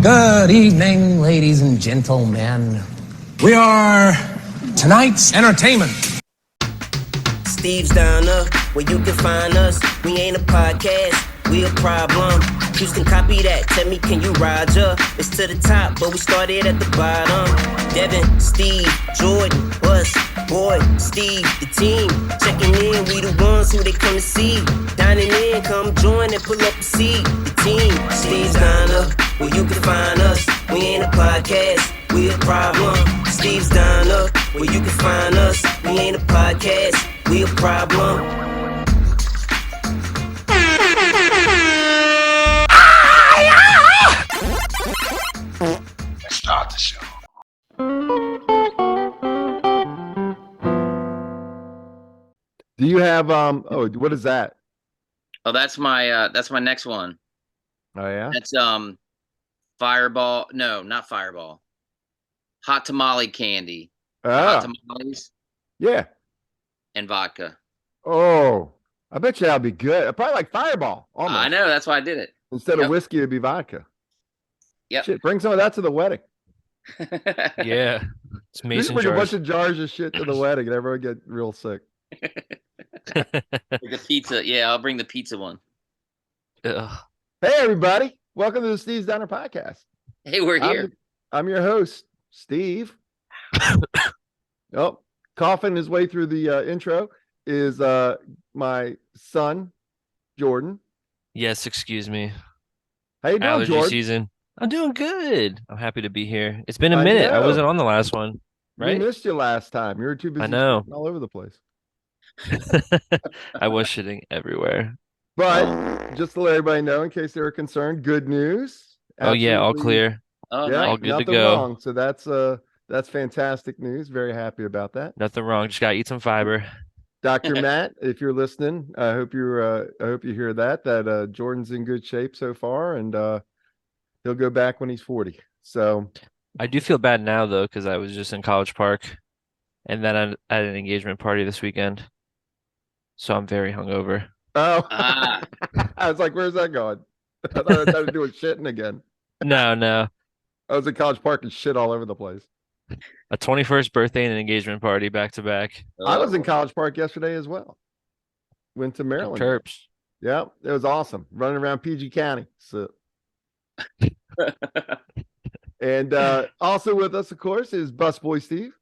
Good evening, ladies and gentlemen. We are tonight's entertainment. Steve's down up where you can find us. We ain't a podcast, we a problem. Houston, copy that. Tell me, can you rise up? It's to the top, but we started at the bottom. Devin, Steve, Jordan, Busboy Steve, the team. Checking in, we the ones who they come to see. Dining in, come join and pull up a seat. The team, Steve's down up where you can find us. We ain't a podcast, we a problem. Steve's down up where you can find us. We ain't a podcast, we a problem. Let's start the show. Do you have oh, what is that? Oh, that's my next one. Oh yeah? That's Fireball. No, not Fireball. Hot tamale candy. Hot tamales Yeah. and vodka. Oh, I bet you that'll be good. Probably like Fireball. Almost. I know, that's why I did it. Instead of whiskey, it'd be vodka. Yep. Shit, bring some of that to the wedding. Yeah. It's You mason bring a bunch jars. of jars of shit to the wedding and everyone get real sick. The pizza. Yeah, I'll bring the pizza one. Ugh. Hey everybody, welcome to the Steve's Diner Podcast. Hey, we're here. I'm your host, Steve. Oh, coughing his way through the intro is my son, Jordan. Yes, excuse me. How you doing, Allergy Jordan? season. I'm doing good. I'm happy to be here. It's been a I minute. I know. wasn't on the last one, We right? missed you last time. You were too busy I know. all over the place. I was shitting everywhere. But just to let everybody know, in case they were concerned, good news. Oh yeah, all Absolutely- clear. Oh, Yeah, nice. all good to nothing go. wrong. So that's fantastic news. Very happy about that. Nothing wrong. Just gotta eat some fiber. Dr. Matt, if you're listening, I hope you hear that Jordan's in good shape so far, and he'll go back when he's 40. So I do feel bad now though, because I was just in College Park, and then I had an engagement party this weekend, so I'm very hungover. Ah. I was like, where's that going? I thought I was to do with shitting again. No, I was in College Park and shit all over the place. a 21st birthday and an engagement party back to back. I was in College Park yesterday as well. Went to Maryland. Terps. Yeah, it was awesome. Running around PG County. So, and also with us, of course, is Busboy Steve.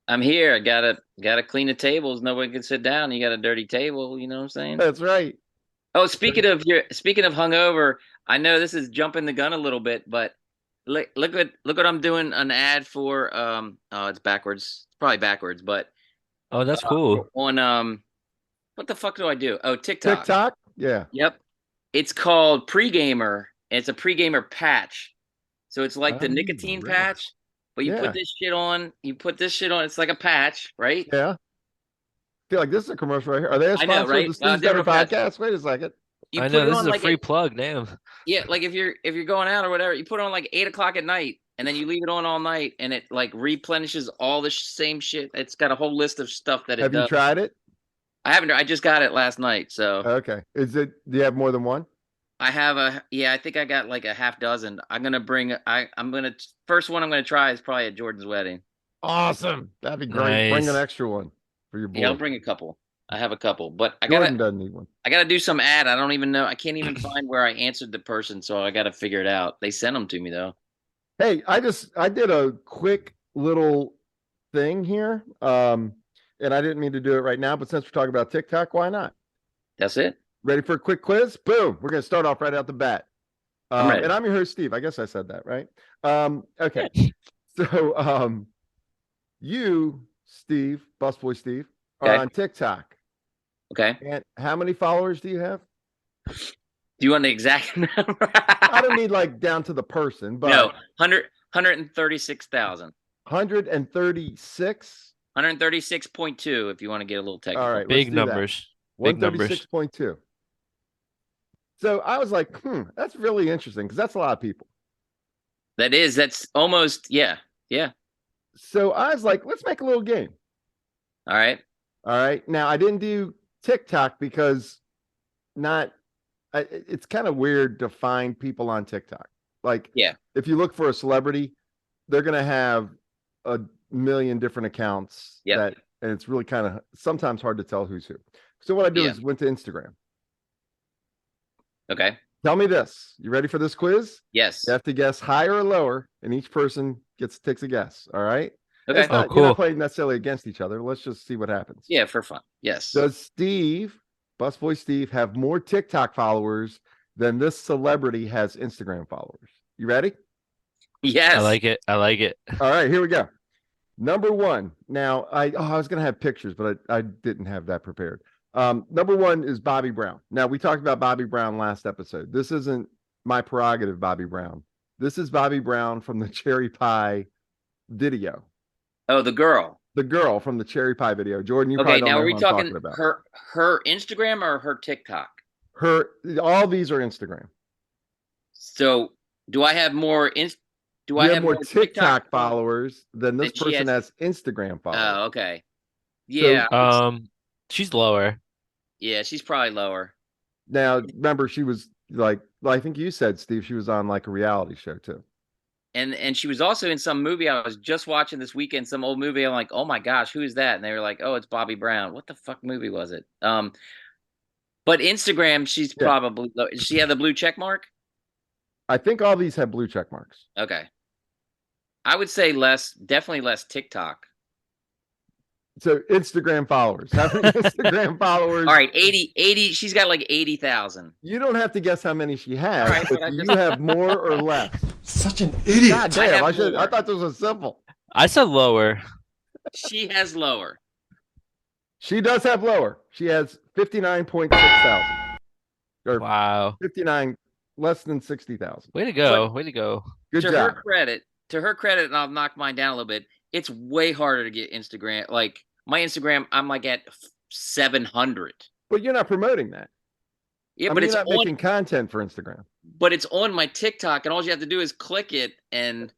I'm here. I gotta clean the tables. Nobody can sit down. You got a dirty table. You know what I'm saying? That's right. Oh, speaking of hungover, I know this is jumping the gun a little bit, but look what I'm doing an ad for. Oh, it's backwards. It's probably backwards, but Oh, that's cool. on what the fuck do I do? Oh, TikTok. TikTok. Yeah. Yep. It's called Pre-Gamer. And it's a pre-gamer patch. So it's like the Oh, nicotine really? patch, but you Yeah. put this shit on. It's like a patch, right? Yeah. Feel like this is a commercial right here. Are they a I know, sponsor right? of the Steve's Diner podcast? Wait a second. You I put know it this on is a like free plug. Damn. yeah, like if you're going out or whatever, you put it on like 8:00 at night, and then you leave it on all night, and it like replenishes all the same shit. It's got a whole list of stuff that it Have does. you tried it? I haven't. I just got it last night, so Okay. Do you have more than one? I have I think I got like a half dozen. I'm gonna first one I'm gonna try is probably at Jordan's wedding. Awesome. That'd be great. Bring Nice. an extra one for your boy. Yeah, I'll bring a couple. I have a couple, but Jordan doesn't need one. I gotta do some ad. I don't even know. I can't even find where I answered the person, so I gotta figure it out. They sent them to me though. Hey, I did a quick little thing here. And I didn't mean to do it right now, but since we're talking about TikTok, why not? That's it. Ready for a quick quiz? Boom. We're going to start off right out the bat. I'm ready. And I'm your host, Steve. I guess I said that, right? Okay. So you, Steve, Busboy Steve, are Okay. on TikTok. Okay. And how many followers do you have? Do you want the exact number? I don't need like down to the person, but No, 136,000. 136. 136.2 if you want to get a little technical. All right. Big let's do that. numbers. Big numbers. 136.2. So I was like, that's really interesting because that's a lot of people. That's almost, yeah. So I was like, let's make a little game. All right. All right. Now I didn't do TikTok because it's kind of weird to find people on TikTok. Like, Yeah. if you look for a celebrity, they're gonna have a million different accounts Yep. and it's really kind of sometimes hard to tell who's who. So what I do Yeah. is went to Instagram. Okay. Tell me this. You ready for this quiz? Yes. You have to guess higher or lower, and each person takes a guess. All right. Okay. It's not, Oh, You're not cool. playing necessarily against each other. Let's just see what happens. Yeah, for fun. Yes. Does Busboy Steve, have more TikTok followers than this celebrity has Instagram followers? You ready? Yes. I like it. I like it. All right, here we go. Number one. Now, I was gonna have pictures, but I didn't have that prepared. Number one is Bobby Brown. Now, we talked about Bobby Brown last episode. This isn't my prerogative, Bobby Brown. This is Bobby Brown from the Cherry Pie video. Oh, the girl. The girl from the Cherry Pie video. Jordan, you Okay, probably don't now know are we who I'm talking talking about. her Instagram or her TikTok? All these are Instagram. So do I have more do I have more TikTok TikTok followers than this than she person has- has Instagram followers? Oh, okay. Yeah. She's lower. Yeah, she's probably lower. Now, remember, she was like, I think you said, Steve, she was on like a reality show too. And she was also in some movie I was just watching this weekend, some old movie. I'm like, oh my gosh, who is that? And they were like, oh, it's Bobby Brown. What the fuck movie was it? But Instagram, she's probably low. Does she have the blue check mark? I think all these have blue check marks. Okay. I would say definitely less TikTok. So Instagram followers. How many Instagram followers? All right, 80. She's got like 80,000. You don't have to guess how many she has, All right, but but do you have more or less? Such an idiot. God damn, I more. thought this was simple. I said lower. She has lower. She does have lower. She has 59.6 thousand. Or Wow. 59, less than 60,000. Way to go. Way to go. Good to job. her credit, and I'll knock mine down a little bit. It's way harder to get Instagram. Like my Instagram, I'm like at 700. But you're not promoting that. Yeah, I but mean, it's you're not on. making content for Instagram. But it's on my TikTok, and all you have to do is click it, and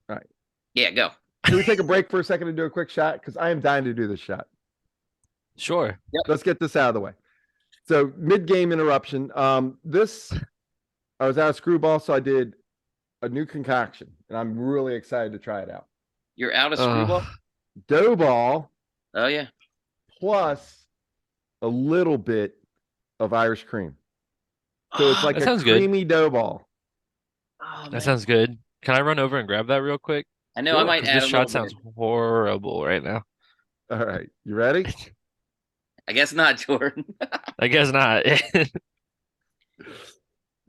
Right. Yeah, go. Can we take a break for a second and do a quick shot? Because I am dying to do this shot. Sure. Let's get this out of the way. So mid-game interruption. I was out of Screwball, so I did a new concoction, and I'm really excited to try it out. You're out of Screwball? Dough ball Oh, yeah. plus a little bit of Irish cream. So it's like That a sounds good. creamy dough ball. Oh, man. That sounds good. Can I run over and grab that real quick? I know I might 'Cause add this a shot little sounds bit. horrible right now. All right. You ready? I guess not, Jordan. I guess not. Hey,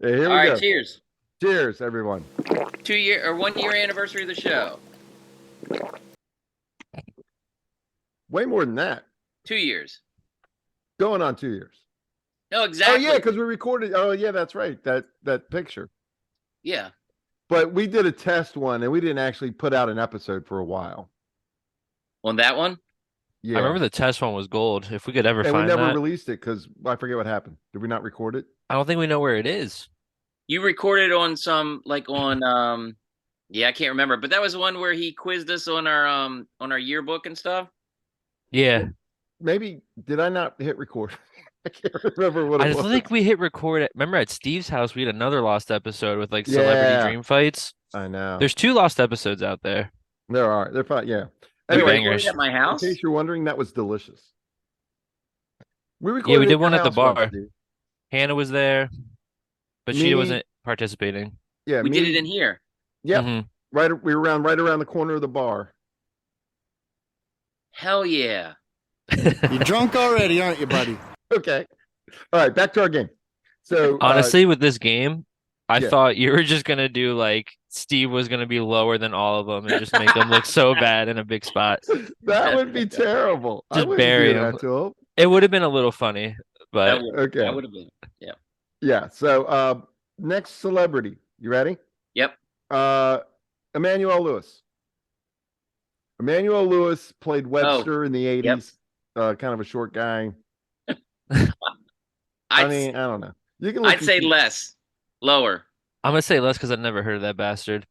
here All we right, go. cheers. Cheers, everyone. 1 year anniversary of the show. Way more than that. 2 years. Going on 2 years. No, exactly. Oh yeah, because we recorded. Oh yeah, that's right. That picture. Yeah. But we did a test one, and we didn't actually put out an episode for a while. On that one? Yeah, I remember the test one was gold. If we could ever and we find never that. released it because I forget what happened. Did we not record it? I don't think we know where it is. You recorded on some yeah, I can't remember, but that was one where he quizzed us on our yearbook and stuff. Yeah. Maybe did I not hit record? I can't remember what I it just was. think we hit record remember at Steve's house we had another lost episode with like celebrity Yeah. dream fights. I know. There's 2 lost episodes out there. There are. They're fine. Yeah. They're Anyway, bangers. At my in house. case you're wondering, that was delicious. We recorded. Yeah, we at did your one at the house once, bar. Steve. Hannah was there, but she Me- wasn't participating. Yeah, We did it in here. Yep. Mhm. Right. We were right around the corner of the bar. Hell yeah. You're drunk already, aren't you, buddy? Okay. All right. Back to our game. So Honestly, with this game, I yeah. thought you were just gonna do like Steve was gonna be lower than all of them and just make them look so bad in a big spot. that would be terrible. I Just wouldn't bury do him. that to him. It would have been a little funny, but Okay. That would have been. Yeah. So next celebrity. You ready? Yep. Emmanuel Lewis. Emmanuel Lewis played Webster in the 80s. Kind of a short guy. I don't know. You can. I'd say less. Lower. I'm gonna say less because I've never heard of that bastard.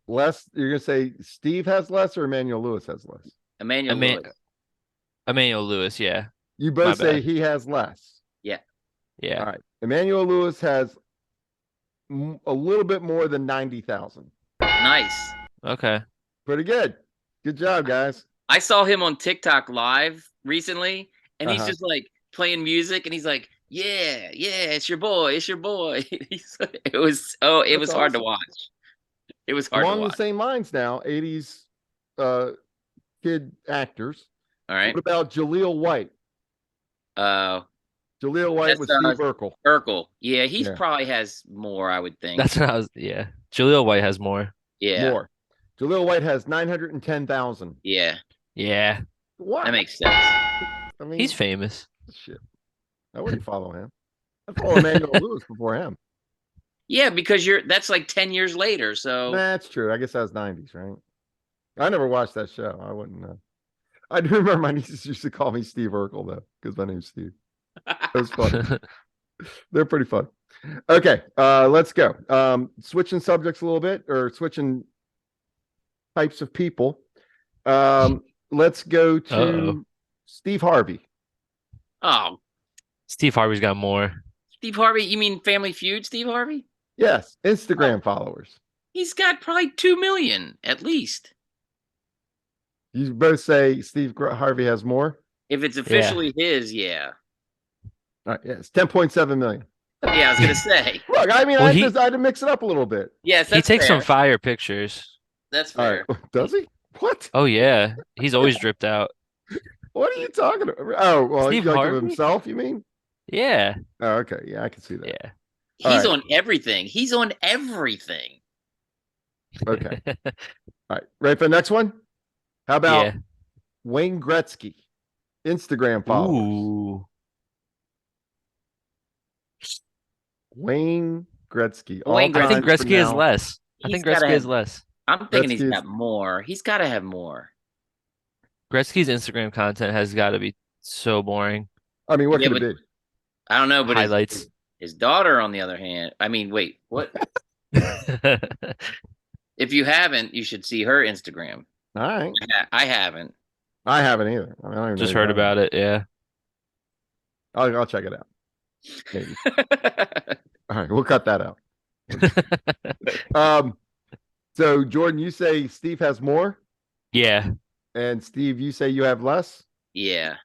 Less. You're gonna say Steve has less or Emmanuel Lewis has less. Emmanuel Lewis. Emmanuel Lewis, yeah. You My both say bad. he has less. Yeah. All right. Emmanuel Lewis has a little bit more than 90,000. Nice. Okay. Pretty good. Good job, guys. I saw him on TikTok live recently, and he's Uh-huh. just like playing music, and he's like, "Yeah, it's your boy, it's your boy." It was That's hard to awesome. watch. It was hard to Along the watch. same lines now, 80s kid actors. All right. What about Jaleel White? Uh, Jaleel White that's with Steve Urkel. Urkel. Yeah, he Yeah. probably has more, I would think. That's what I was. Yeah. Jaleel White has more. Yeah, More. Jaleel White has 910,000. yeah, Yeah. What? that makes sense. I mean, He's famous. shit. I wouldn't follow him. I follow Emmanuel Lewis before him. Yeah, because that's like 10 years later. So That's true. I guess that was 90s, right? I never watched that show. I wouldn't know. I do remember my nieces used to call me Steve Urkel, though, because my name's Steve. It was fun. They're pretty fun. Okay, let's go. Switching subjects a little bit, or switching types of people. Let's go to Uh-oh. Steve Harvey. oh, Steve Harvey's got more. Steve Harvey, you mean Family Feud, Steve Harvey? Yes, Instagram followers. He's got probably 2 million at least. You both say Steve Harvey has more? If it's officially his, yeah. All right, yes, 10.7 million. Yeah, I was gonna say. Look, I mean, Well, I had to mix it up a little bit. Yes, He that's takes fair. some fire pictures. That's All fair. right, does he? What? Oh yeah. He's always dripped out. What are you talking about? Oh, well, Steve like of Harvey? himself, you mean? Yeah. Oh, okay, yeah, I can see that. Yeah. He's All on everything. He's on everything. Okay, all right, ready for the next one? How about Yeah. Wayne Gretzky, Instagram followers? Ooh. Wayne Gretzky. Wayne I think all-time Gretzky has renowned- less. I He's think gotta Gretzky have- has less. I'm thinking he's Gretzky's- got more. He's got to have more. Gretzky's Instagram content has got to be so boring. I mean, what Yeah, could it be? I don't know, but Highlights. his daughter, on the other hand, I mean, wait, what? If you haven't, you should see her Instagram. All right, I haven't. I haven't either. I mean, I don't even Just know heard you're about it. Yeah. I'll check it out. Maybe. All right, we'll cut that out. So Jordan, you say Steve has more, Yeah. and Steve, you say you have less. Yeah.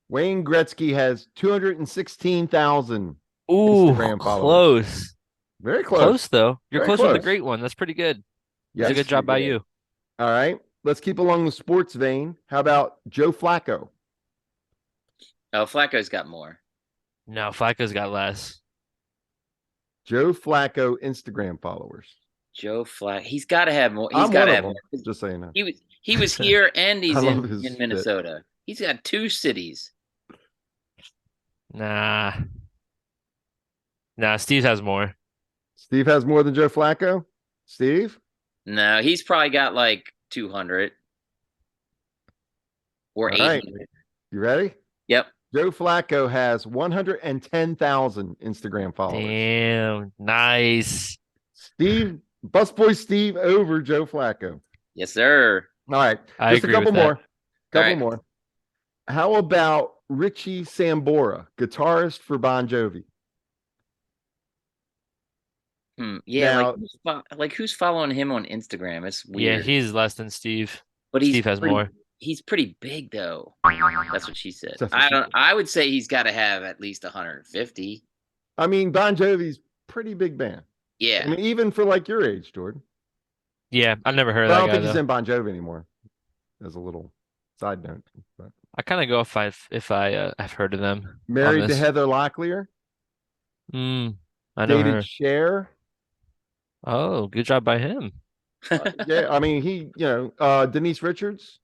Wayne Gretzky has 216,000. Ooh, Instagram followers. close. Very close. Close though. You're Very close with the close. great one. That's pretty good. Yes. That's a good job by did. you. All right, let's keep along the sports vein. How about Joe Flacco? Oh, Flacco's got more. No, Flacco's got less. Joe Flacco Instagram followers. Joe Flack. He's got to have more. He's I'm got one to of have them. more. Just saying that. He was here and he's I love his in shit. Minnesota. He's got 2 cities. Nah. Nah, Steve has more. Steve has more than Joe Flacco. Steve? No, he's probably got like 200 or All right. 800. You ready? Yep. Joe Flacco has 110,000 Instagram followers. Damn. Nice. Steve, Busboy Steve over Joe Flacco. Yes, sir. All right. I Just a agree couple with that. more. Couple right. more. How about Richie Sambora, guitarist for Bon Jovi? Yeah, Now- like who's following him on Instagram? It's weird. Yeah, he's less than Steve. but he's Steve has pretty, more. He's pretty big though. That's what she said. That's what she said. I would say he's got to have at least 150. I mean, Bon Jovi's pretty big band. Yeah. I mean, even for like your age, Jordan. Yeah, I've never heard of But I that don't guy think he's though. in Bon Jovi anymore. As a little side note. But I kind of go if I've heard of them. on married to this. Heather Locklear. I know Dated her. Cher. Oh, good job by him. Yeah, I mean, Denise Richards.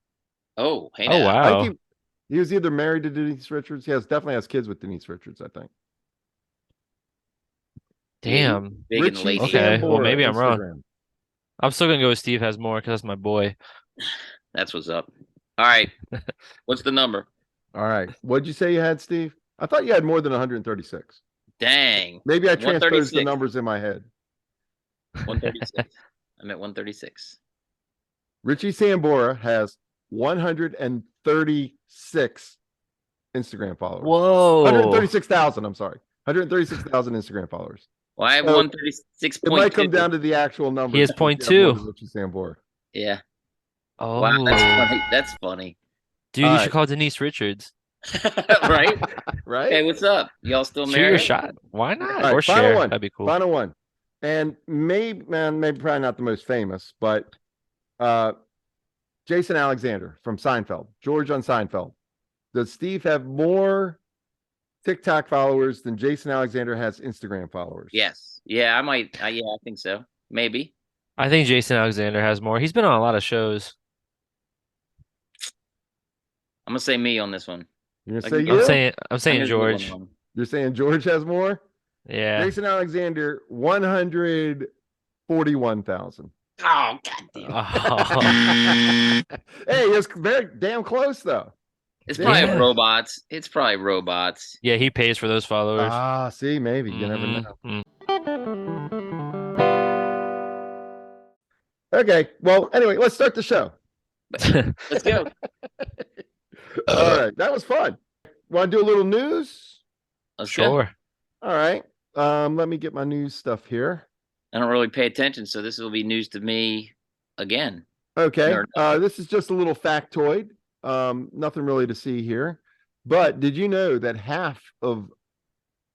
Oh, hey Oh now. I wow. think he was either married to Denise Richards. He definitely has kids with Denise Richards, I think. Damn. Big and Richie lady. Okay, well, Sambora, maybe I'm wrong. Instagram. I'm still gonna go with Steve has more because that's my boy. That's what's up. All right. What's the number? All right. What'd you say you had, Steve? I thought you had more than 136. Dang. Maybe I transposed the 136. numbers in my head. 136. I'm at 136. Richie Sambora has 136 Instagram followers. Whoa. 136,000, I'm sorry. 136,000 Instagram followers. Well, I have So, 136.2. It might come down to the actual number. He has to see if you have more 0.2. than Richie Sambora. Yeah. Wow, that's Oh, funny. That's funny. dude, All you right. should call Denise Richards. Right? Right? Hey, what's up? Y'all still Shoot your married? shot. Why All not? right, Or final share. one. That'd be cool. Final one. And maybe probably not the most famous, but Jason Alexander from Seinfeld, George on Seinfeld. Does Steve have more TikTok followers than Jason Alexander has Instagram followers? Yes. Yeah, I might. Yeah, I think so. Maybe. I think Jason Alexander has more. He's been on a lot of shows. I'm gonna say me on this one. You're Like, gonna say I'm you? saying I'm saying gonna give one George. of them. You're saying George has more? Yeah. Jason Alexander, 141,000. Oh, goddamn. Oh, Hey, it's very damn close though. It's Yeah. probably robots. It's probably robots. yeah, he pays for those followers. Ah, see, maybe you never know. Mhm. Okay, well, anyway, let's start the show. Let's go. All right, that was fun. Want to do a little news? Let's go. Sure. All right. Let me get my news stuff here. I don't really pay attention, so this will be news to me again. Okay. Nerd. This is just a little factoid. Nothing really to see here. But did you know that half of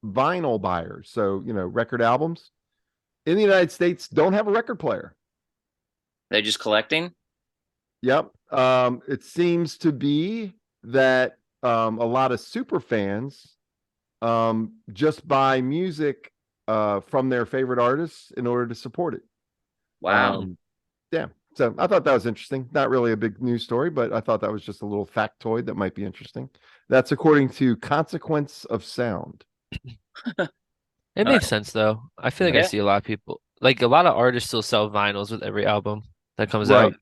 vinyl buyers, so record albums in the United States, don't have a record player? They're just collecting. Yep. It seems to be that a lot of super fans just buy music from their favorite artists in order to support it. Wow. Yeah. So I thought that was interesting. Not really a big news story, but I thought that was just a little factoid that might be interesting. That's according to Consequence of Sound. It makes sense though. I feel like I Yeah. see a lot of people, like a lot of artists still sell vinyls with every album that comes Right. out.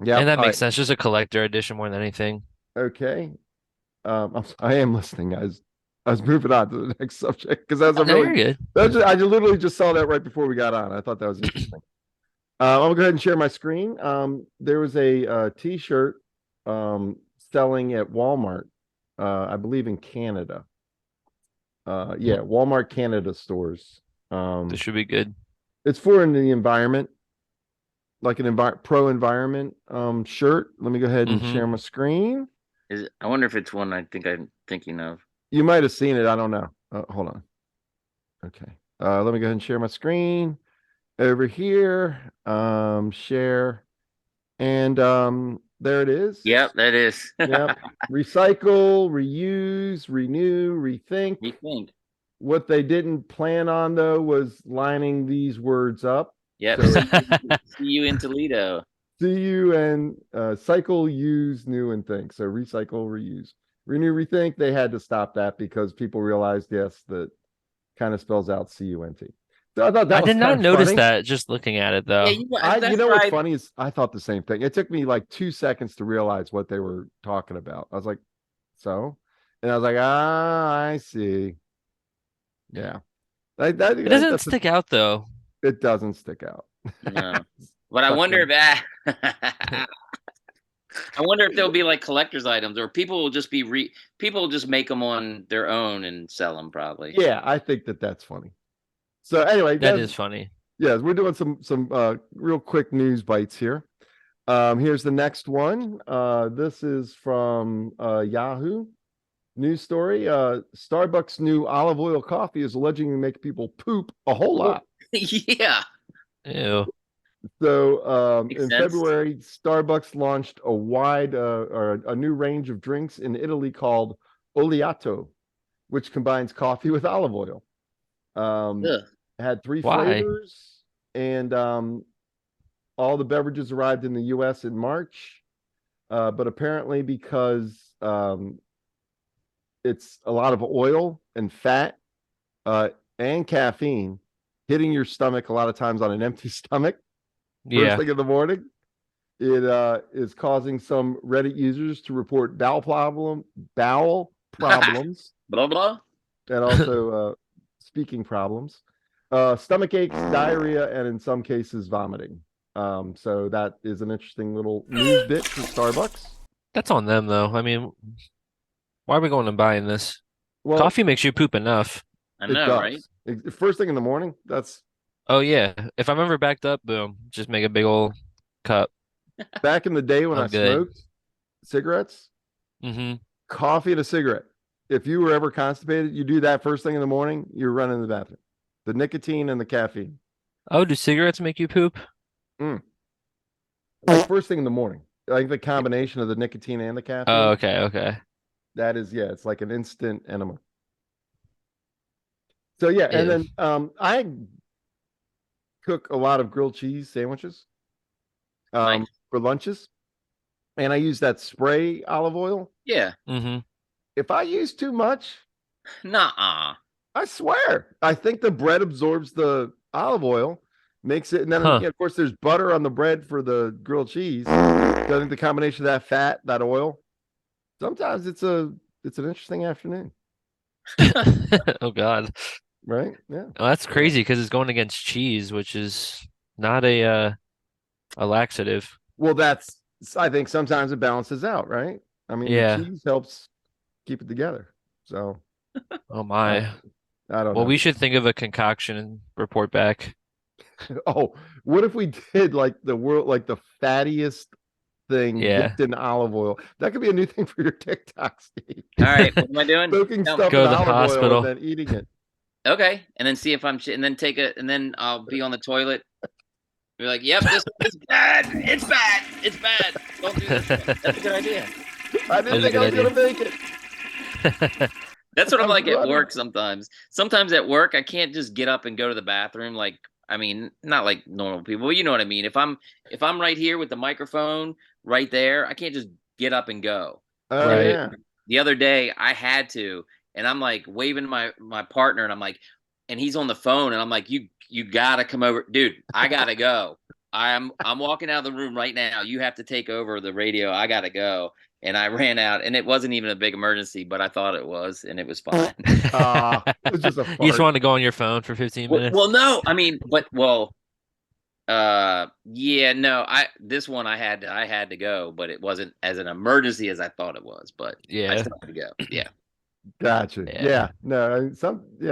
Yeah. And that makes sense. Just a collector edition more than anything. Okay. I am listening, guys. I was moving on to the next subject because that's a No, you're really good. I literally just saw that right before we got on. I thought that was interesting. I'm gonna go ahead and share my screen. There was a t-shirt selling at Walmart, I believe in Canada. Yeah, Walmart Canada stores. This should be good. It's for in the environment, like an pro environment shirt. Let me go ahead and share my screen. I wonder if it's one I think I'm thinking of. You might have seen it. I don't know. Hold on. Okay. Let me go ahead and share my screen over here. Share. And there it is. Yep, that is. Yep. Recycle, reuse, renew, rethink. You think? What they didn't plan on though was lining these words up. Yep. So, See you in Toledo. see you and cycle, use, new, and think. So recycle, reuse, renew, rethink. They had to stop that because people realized, yes, that kind of spells out CUNT. So I thought that I was did not kind of notice funny. that just looking at it though. Yeah, You know what's funny is I thought the same thing. It took me like 2 seconds to realize what they were talking about. I was like, so? And I was like, I see. Yeah. It doesn't stick out though. It doesn't stick out. No. But I wonder if I wonder if there'll be like collector's items, or people will just be people will just make them on their own and sell them probably. Yeah, I think that's funny. So anyway, that is funny. Yeah, we're doing some real quick news bites here. Here's the next one. This is from Yahoo news story. Starbucks new olive oil coffee is allegedly make people poop a whole lot. Yeah. Ew. So Makes in sense. February, Starbucks launched a wide or a new range of drinks in Italy called Oleato, which combines coffee with olive oil. It had 3 flavors, and all the beverages arrived in the US in March. But apparently because it's a lot of oil and fat and caffeine hitting your stomach a lot of times on an empty stomach first thing in the morning, it is causing some Reddit users to report bowel problems Blah blah. and also speaking problems, stomach aches, diarrhea, and in some cases vomiting. So that is an interesting little news bit for Starbucks. That's on them though. I mean, why are we going and buying this? Well, Coffee makes you poop enough. I know, does. right? First thing in the morning. That's Oh yeah. If I'm ever backed up, boom, just make a big old cup. back in the day when I I'm good. smoked cigarettes, Mm-hmm. coffee and a cigarette. If you were ever constipated, you do that first thing in the morning, you're running to the bathroom. The nicotine and the caffeine. Oh, do cigarettes make you poop? Mm. Like first thing in the morning. Like the combination of the nicotine and the Oh, caffeine. okay, okay. That is, yeah, it's like an instant enema. So yeah, and Ew. then I cook a lot of grilled cheese sandwiches Nice. for lunches, and I use that spray olive oil. Yeah. Mm-hmm. If I use too much, Nuh-uh. I swear, I think the bread absorbs the olive oil, makes it, and then Huh. of course there's butter on the bread for the grilled cheese. So I think the combination of that fat, that oil, sometimes it's an interesting afternoon, Oh God. right? Yeah. Oh, that's crazy because it's going against cheese, which is not a laxative. Well, I think sometimes it balances out, right? I mean, the Yeah. cheese helps keep it together. So Oh I, my. I don't Well, know. we should think of a concoction and report back. Oh, what if we did like the fattiest thing Yeah. dipped in olive oil? That could be a new thing for your TikTok, Steve. All right, what am I doing? Soaking Tell me. stuff Go in to the olive oil and hospital. then eating it. Okay, and then see if I'm and then and then I'll be on the toilet. Be like, "Yep, this is bad. It's bad. It's bad. Don't do this." That's a good idea. I That didn't is a think I was good gonna make it. That's what I'm I was like at running. work sometimes. Sometimes at work, I can't just get up and go to the bathroom. Like, I mean, not like normal people, but you know what I mean. If I'm right here with the microphone right there, I can't just get up and go. Oh And Right. yeah. the other day, I had to, and I'm like waving my partner, and I'm like, and he's on the phone, and I'm like, you gotta come over, dude. I gotta go. I'm walking out of the room right now. You have to take over the radio. I gotta go. And I ran out, and it wasn't even a big emergency, but I thought it was, and it was fine. It was just a You just fart. wanted to go on your phone for 15 well, minutes? well, no, I mean, yeah, no, this one I had to go, but it wasn't as an emergency as I thought it was, but I Yeah. still had to go. Yeah. Gotcha. Yeah. Yeah. No,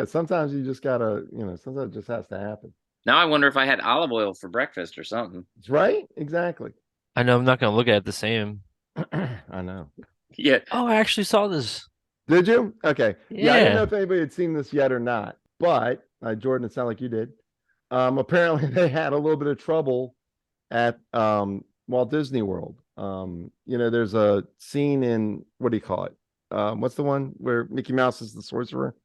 sometimes you just gotta, sometimes it just has to happen. Now I wonder if I had olive oil for breakfast or something. It's right? Exactly. I know I'm not gonna look at it the same. I know. Yeah. Oh, I actually saw this. Did you? Okay. Yeah, I didn't know Yeah. if anybody had seen this yet or not, but Jordan, it sounded like you did. Apparently they had a little bit of trouble at Walt Disney World. There's a scene in, what do you call it? What's the one where Mickey Mouse is the sorcerer?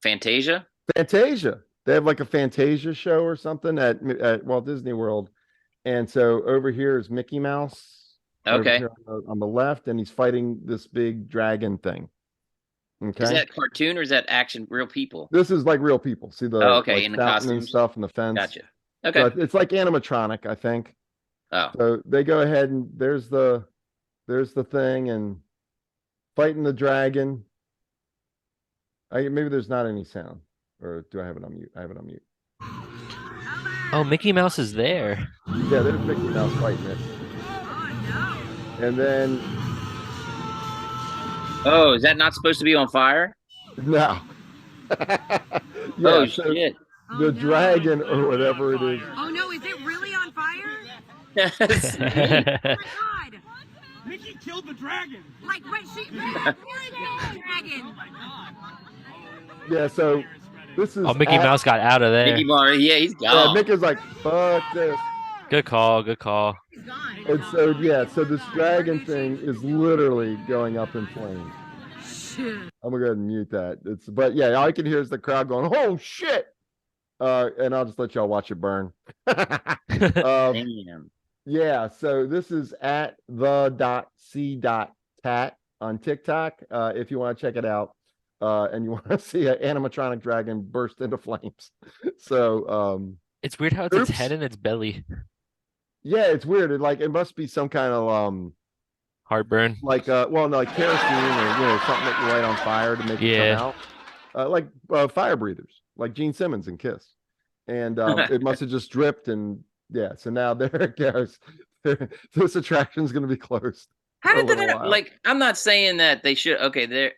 Fantasia? Fantasia. They have like a Fantasia show or something at Walt Disney World. And so over here is Mickey Mouse over Okay. here on the left, and he's fighting this big dragon thing. Is Okay. that cartoon or is that action real people? This is like real people. See Oh, the okay, like in the fountain and costumes. stuff and the fence. Gotcha. So Okay. it's like animatronic, I think. Oh. So they go ahead and there's the thing and fighting the dragon. Maybe there's not any sound, or do I have it on mute? I have it on mute. Oh, Mickey Mouse is there. Yeah, there's Mickey Mouse fighting it. And then Oh, is that not supposed to be on fire? no. Oh So shit. the dragon or whatever it is. Oh no, is it really on fire? Yes. Oh my god! Mickey killed the dragon. Like, but she dragon. Yeah, so this is Oh, Mickey Mouse got out of there. Mickey Mouse, yeah, he's Yeah, gone. Mickey's like, fuck this. Good call. Good call. He's gone. And so so this dragon thing is literally going up in flames. Shit. I'm gonna go ahead and mute that. But yeah, all I can hear is the crowd going, "Oh shit!" And I'll just let y'all watch it burn. Damn. Yeah, so this is at the.c.tat on TikTok. If you want to check it out, and you want to see an animatronic dragon burst into flames. So It's weird how it's its Oops. head and its belly. yeah, it's weird. It must be some kind of Heartburn. like like kerosene or something that you light on fire to make it Yeah. come out. Like fire breathers, like Gene Simmons in Kiss. And it must have just dripped, and yeah, so now there it goes. This attraction's going to be closed. How for a did little that while. like I'm not saying that they should okay, there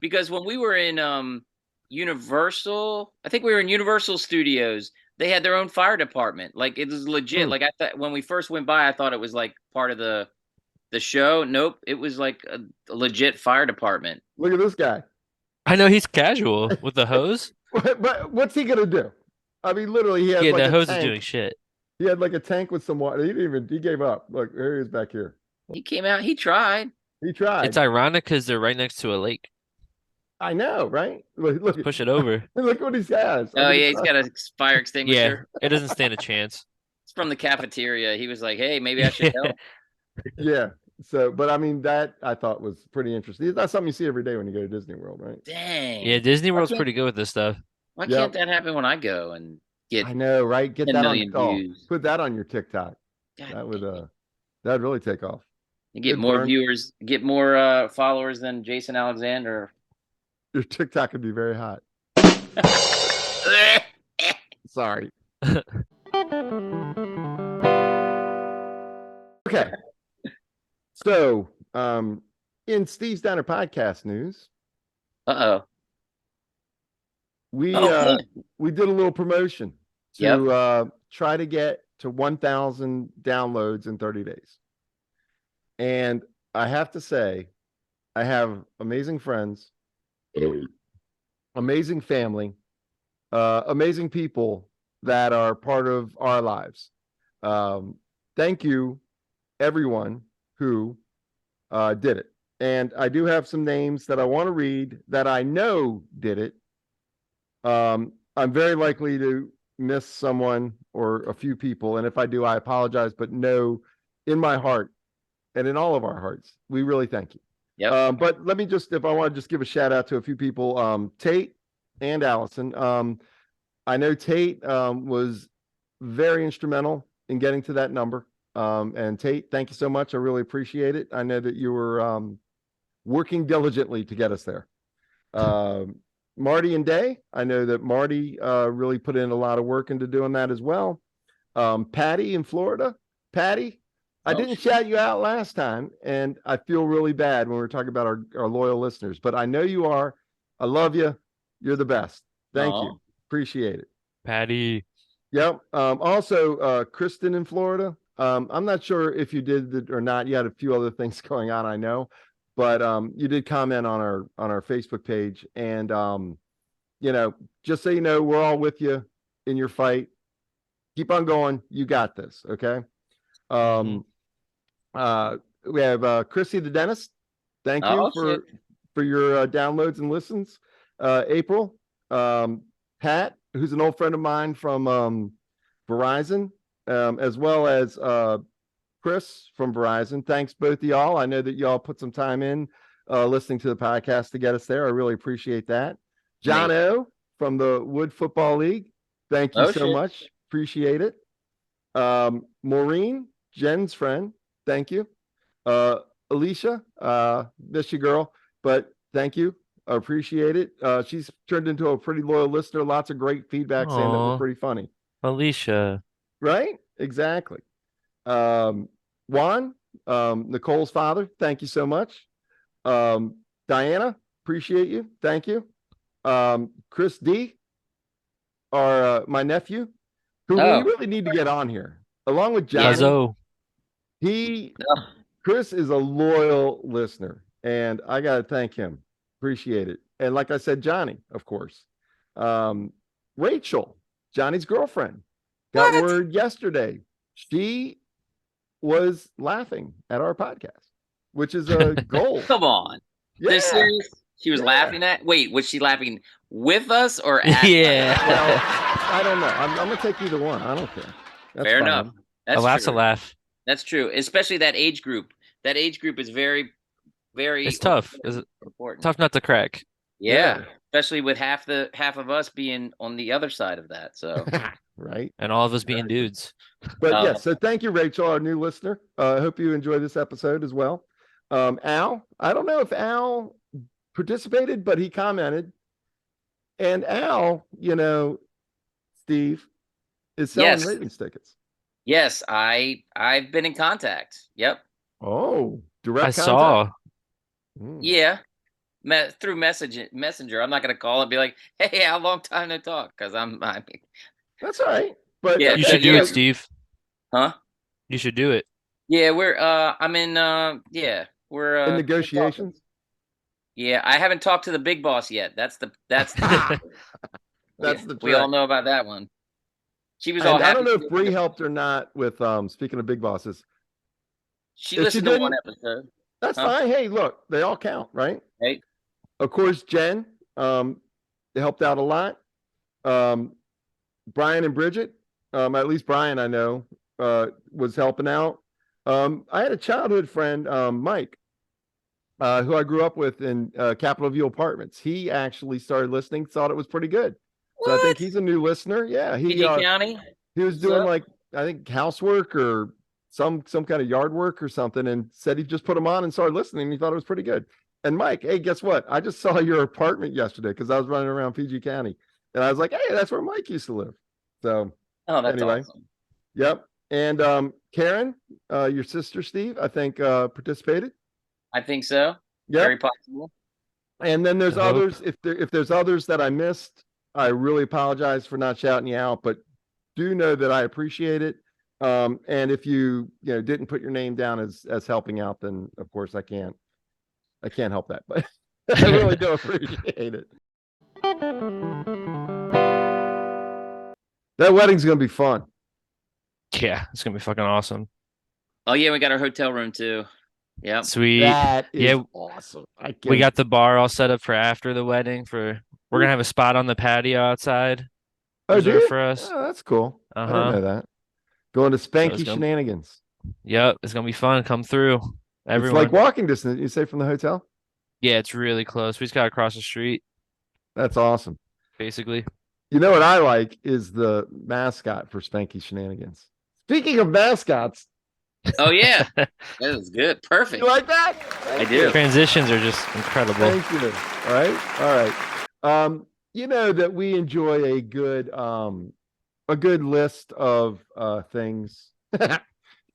because when we were in Universal. I think we were in Universal Studios. They had their own fire department. Like it was legit. Like I thought when we first went by, I thought it was like part of the show. Nope, it was like a legit fire department. Look at this guy. I know he's casual with the hose. But what's he gonna do? I mean, literally, he had Yeah, like the a hose tank. is doing shit. He had like a tank with some water. He gave up. Look, here he is back here. He came out. He tried. He tried. It's ironic because they're right next to a lake. I know, right? Look, Push it over. look what he has. Oh yeah, he's got a fire extinguisher. Yeah, it doesn't stand a chance. It's from the cafeteria. He was like, "Hey, maybe I should help." Yeah. So, but I mean, that I thought was pretty interesting. That's something you see every day when you go to Disney World, right? Dang. Yeah, Disney World's can't- pretty good with this stuff. Why Yep. can't that happen when I go and get I know, right? Get 10 that million on. views? Put that on your TikTok. God That would damn it. that'd really take off. You get Good more burn. viewers, get more followers than Jason Alexander. Your TikTok could be very hot. Sorry. Okay. So, in Steve's Diner podcast news, Uh-oh. we Oh, we did a little promotion to try to get to 1,000 downloads in 30 days. And I have to say, I have amazing friends, amazing family, amazing people that are part of our lives. Thank you, everyone who did it. And I do have some names that I want to read that I know did it. I'm very likely to miss someone or a few people. And if I do, I apologize, but know in my heart and in all of our hearts, we really thank you. Yep. But let me just, if I want to just give a shout out to a few people, Tate and Allison. I know Tate was very instrumental in getting to that number. And Tate, thank you so much. I really appreciate it. I know that you were working diligently to get us there. Marty and Day, I know that Marty really put in a lot of work into doing that as well. Patty in Florida. Patty, I didn't shout you out last time, and I feel really bad when we're talking about our loyal listeners, but I know you are. I love you. You're the best. Thank you. Appreciate it. Patty. Yep. Also, Kristen in Florida. I'm not sure if you did it or not. You had a few other things going on, I know, but you did comment on our Facebook page, and you know, just so you know, we're all with you in your fight. Keep on going. You got this. Okay. We have Chrissy the dentist. Thank you for your downloads and listens. April, Pat, who's an old friend of mine from Verizon, as well as Chris from Verizon. Thanks both of y'all. I know that y'all put some time in listening to the podcast to get us there. I really appreciate that. John O from the Wood Football League. Thank you so much. Appreciate it. Maureen, Jen's friend. Thank you. Alicia, miss you, girl, but thank you. I appreciate it. She's turned into a pretty loyal listener. Lots of great feedback saying that we're pretty funny. Alicia. Right? Exactly. Juan, Nicole's father, thank you so much. Diana, appreciate you. Thank you. Chris D, my nephew, who we really need to get on here, along with Johnny. Chris is a loyal listener, and I got to thank him. Appreciate it. And like I said, Johnny, of course. Rachel, Johnny's girlfriend, got word yesterday. She was laughing at our podcast, which is a goal. Come on. Yeah. This serious? She was laughing at? Wait, was she laughing with us or at Yeah. Well, I don't know. I'm going to take either one. I don't care. That's Fair fine. enough. That's A laugh's true. a laugh. That's true. Especially that age group. That age group is very, very It's tough. It's important. tough not to crack. Yeah. Especially with half of us being on the other side of that. So Right. And all of us being dudes. But yeah, so thank you, Rachel, our new listener. I hope you enjoy this episode as well. Al, I don't know if Al participated, but he commented. And Al, you know, Steve, is selling Ravens tickets. Yes, I've been in contact. Yep. Oh, direct I contact? saw. Mm. Yeah. through messenger. I'm not gonna call and be like, "Hey, how long time to talk?" Because I mean, That's all right. But Yeah, You so should do yeah, it, Steve. huh? You should do it. Yeah, I'm in yeah, we're in we're talking. negotiations. Yeah, I haven't talked to the big boss yet. That's the That's yeah, the we all trick. know about that one. She was all And I don't happy. know if Bree helped or not with speaking of big bosses. She If she listened to one didn't, episode, that's huh? fine. Hey, look, they all count, right? Hey, Of course, Jen, they helped out a lot. Um, Brian and Bridget, at least Brian I know, was helping out. I had a childhood friend, Mike, who I grew up with in Capitol View Apartments. He actually started listening, thought it was pretty good. So I think what? he's a new listener. Yeah, PG County? he was What's doing up? like I think housework or some kind of yard work or something, and said he just put them on and started listening. And he thought it was pretty good. And Mike, hey, guess what? I just saw your apartment yesterday because I was running around PG County, and I was like, hey, that's where Mike used to live. So Oh, that's anyway, awesome. yep. And Karen, your sister Steve, I think participated. I think so. Yep. Very possible. And then there's I hope. others. If there's others that I missed, I really apologize for not shouting you out, but do know that I appreciate it. And if you didn't put your name down as helping out, then of course I can't help that. But I really do appreciate it. That wedding's gonna be fun. Yeah, it's gonna be fucking awesome. Oh yeah, we got our hotel room too. Yep. Sweet. That is Yeah, awesome. we got the bar all set up for after the wedding. We're gonna have a spot on the patio outside Oh, do reserved you? for us. Oh, that's cool. I didn't Uh-huh. know that. Going to So Spanky Shenanigans. Yep, it's gonna be fun. Come through, It's like everyone. walking distance. You say from the hotel? Yeah, it's really close. We just gotta cross the street, That's awesome. basically. You know what I like is the mascot for Spanky Shenanigans. Speaking of mascots, Oh yeah, that was good. Perfect. you like that? I do. Transitions are just incredible. Thank you. All right. You know that we enjoy a good list of things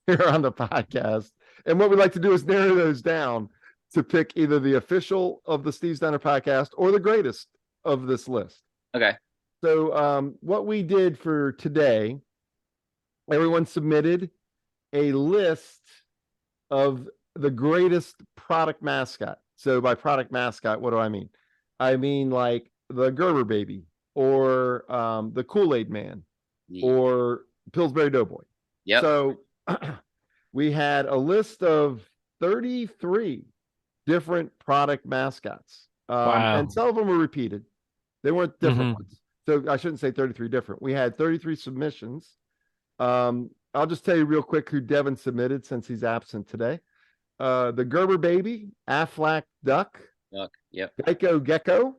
here on the podcast. And what we like to do is narrow those down to pick either the official of the Steve Steiner podcast or the greatest of this list. Okay. So what we did for today, everyone submitted a list of the greatest product mascot. So by product mascot, what do I mean? I mean like the Gerber baby or the Kool-Aid man or Pillsbury Doughboy. Yep. So we had a list of 33 different product mascots. Wow. And some of them were repeated. They weren't different Mhm. ones. So I shouldn't say 33 different. We had 33 submissions. I'll just tell you real quick who Devin submitted since he's absent today. The Gerber baby, Aflac duck, Yep. Geico gecko,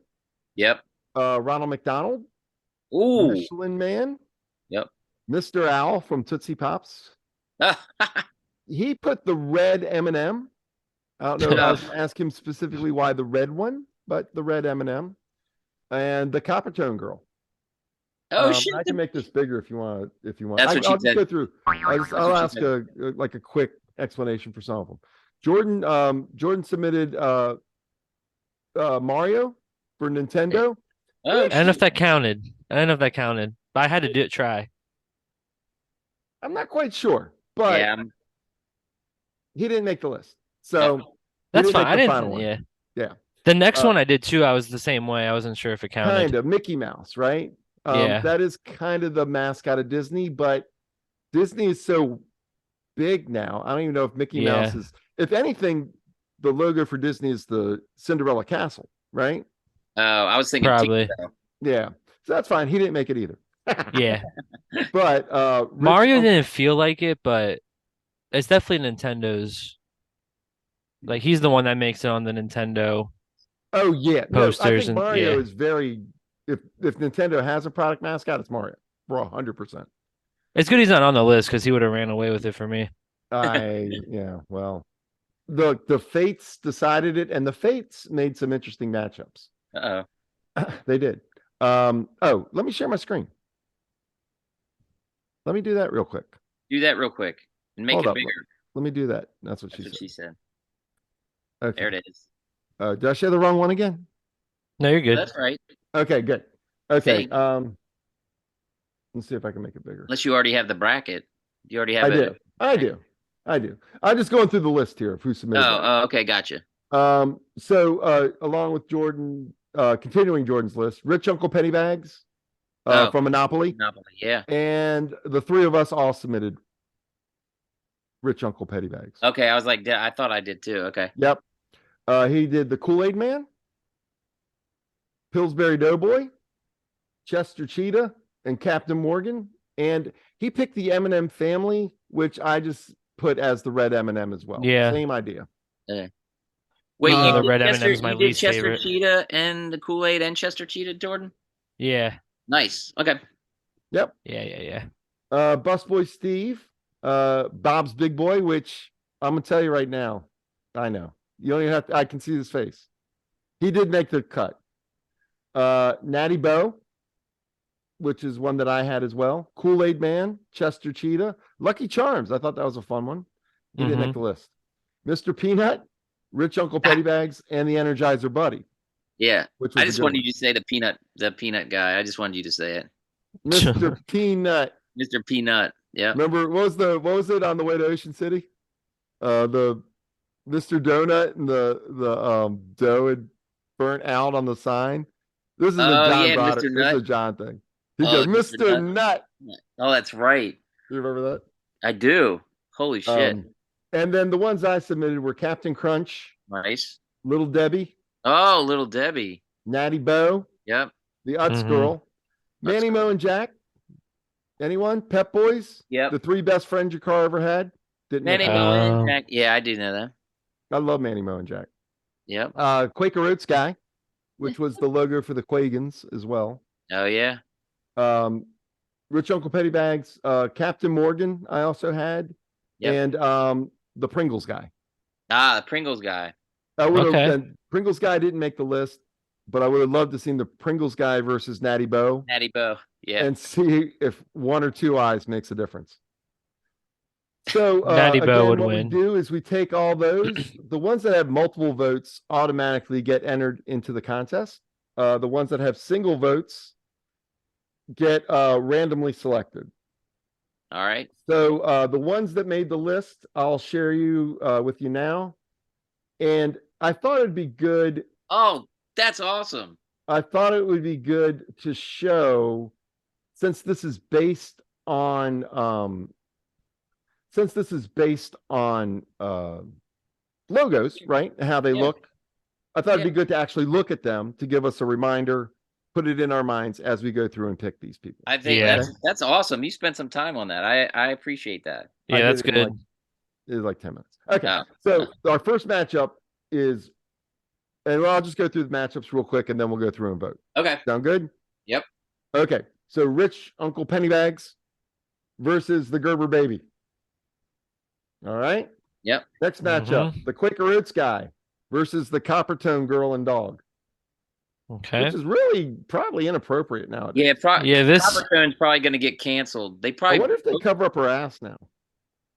Yep. Ronald McDonald, Ooh. Michelin man, Yep. Mr. Owl from Tootsie Pops. He put the red M&M. I don't know. I was going to ask him specifically why the red one, but the red M&M and the Coppertone girl. Oh shit. I can make this bigger if you want. That's what she I'll just said. go through. I'll ask a quick explanation for some of them. Jordan submitted Mario for Nintendo. Oh, I don't know if that counted. But I had to try. I'm not quite sure, but yeah. he didn't make the list. So That's he didn't fine. I make the final didn't. one. Yeah. Yeah. The next one I did too. I was the same way. I wasn't sure if it counted. Kind of Mickey Mouse, right? Yeah. That is kind of the mascot of Disney, but Disney is so big now. I don't even know if Mickey Mouse is. If anything, the logo for Disney is the Cinderella Castle, right? Oh, I was thinking Probably. Yeah. So that's fine. He didn't make it either. Yeah. But Mario didn't feel like it, but it's definitely Nintendo's. Like he's the one that makes it on the Nintendo. Oh yeah. Posters I think Mario is very. If Nintendo has a product mascot, it's Mario for 100%. It's good he's not on the list because he would have ran away with it for me. Yeah. Well, the Fates decided it, and the Fates made some interesting matchups. They did. Let me share my screen. Let me do that real quick. Do that real quick and make it bigger. Let me do that. That's what she said. Okay. There it is. Did I share the wrong one again? No, you're good. That's right. Okay, good. Okay. Think. Let's see if I can make it bigger. Unless you already have the bracket. You already have I it. do. I do. I'm just going through the list here of who submitted. Oh, okay, gotcha. So along with Jordan, continuing Jordan's list, Rich Uncle Pennybags from Monopoly. Monopoly, yeah. And the three of us all submitted Rich Uncle Pennybags. Okay, I was like, I thought I did too. Okay. Yep. He did the Kool-Aid Man, Pillsbury Doughboy, Chester Cheetah, and Captain Morgan. And he picked the M&M family, which I just put as the red M&M as well. Yeah. Same idea. Yeah. Wait, the you red did M&M Chester, is my you did least Chester favorite. Cheetah and the Kool-Aid and Chester Cheetah, Jordan? Yeah. Nice. Okay. Yep. Yeah. Busboy Steve, Bob's Big Boy, which I'm gonna tell you right now, I know. You don't even have to, I can see his face. He did make the cut. Natty Bo, which is one that I had as well. Kool-Aid Man, Chester Cheetah, Lucky Charms. I thought that was a fun one. He didn't make the list. Mr. Peanut, Rich Uncle Pennybags, and the Energizer Buddy. Yeah. Which was I just wanted you to say the peanut guy. I just wanted you to say it. Mr. Peanut. Mr. Peanut. Yeah. Remember what was it on the way to Ocean City? The Mr. Donut and the dough had burnt out on the sign. This is a John brought it. This is a John thing. He goes, Mr. Nut. Oh, that's right. You remember that? I do. Holy shit. And then the ones I submitted were Captain Crunch. Nice. Little Debbie. Oh, Little Debbie. Natty Bo. Yep. The Utz Girl. Manny Mo and Jack. Anyone? Pep Boys? Yep. The three best friends your car ever had? Manny Mo and Jack. Yeah, I do know that. I love Manny Mo and Jack. Yep. Quaker Oats Guy, which was the logo for the Quagans as well. Oh, yeah. Rich Uncle Pennybags, Captain Morgan, I also had. Yep. And the Pringles Guy. The Pringles Guy. Pringles Guy didn't make the list, but I would have loved to seen the Pringles Guy versus Natty Bo. Natty Bo, yeah. And see if one or two eyes makes a difference. So Natty Bo would what win. we do is we take all those. The ones that have multiple votes automatically get entered into the contest. The ones that have single votes get randomly selected. All right. So the ones that made the list, I'll share with you now. And I thought it'd be good. Oh, that's awesome. I thought it would be good to show, since this is based on logos, right? How they look. I thought it'd be good to actually look at them to give us a reminder, put it in our minds as we go through and pick these people. I think that's awesome. You spent some time on that. I appreciate that. Yeah, that's good. It was like 10 minutes. Okay. So our first matchup is, and I'll just go through the matchups real quick and then we'll go through and vote. Okay. Sound good? Yep. Okay. So Rich Uncle Pennybags versus the Gerber Baby. All right. Yep. Next matchup, the Quaker Oats Guy versus the Coppertone Girl and Dog. Okay. Which is really probably inappropriate nowadays. Yeah, this Coppertone's probably going to get canceled. They probably. I wonder if they cover up her ass now.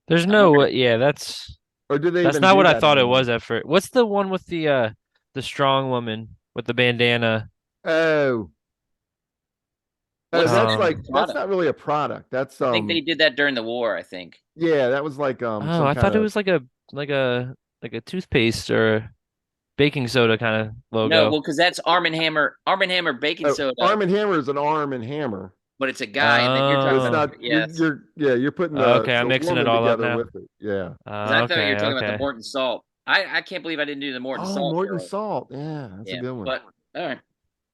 There's no that's. Or do they? That's not what I thought it was at first. What's the one with the strong woman with the bandana? Oh. That's not really a product. That's I think they did that during the war, I think. Yeah, that was like I thought it was like a toothpaste or baking soda kind of logo. No, well, because that's Arm & Hammer baking soda. Arm & Hammer is an Arm & Hammer. But it's a guy, and then you're talking about, you're putting I'm mixing it all up now. With it. Yeah. I thought you were talking about the Morton Salt. I can't believe I didn't do the Morton Salt. Morton Salt. Yeah, that's a good one. But all right.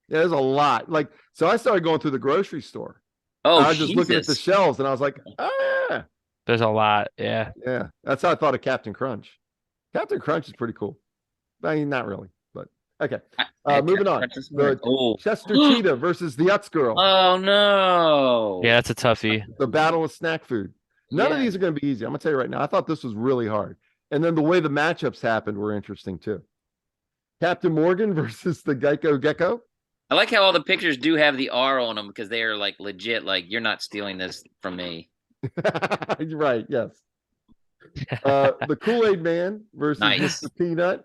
Yeah, there's a lot. Like, so I started going through the grocery store. Oh, I was just looking at the shelves and I was like, There's a lot. Yeah. Yeah. That's how I thought of Captain Crunch. Captain Crunch is pretty cool. I mean, not really, but okay. Moving on. Chester Cheetah versus the Utz Girl. Oh, no. Yeah, that's a toughie. The battle of snack food. None of these are going to be easy. I'm going to tell you right now. I thought this was really hard. And then the way the matchups happened were interesting too. Captain Morgan versus the Geico Gecko. I like how all the pictures do have the R on them because they are like legit. Like, you're not stealing this from me. Right. Yes. The Kool-Aid Man versus Mr. Peanut.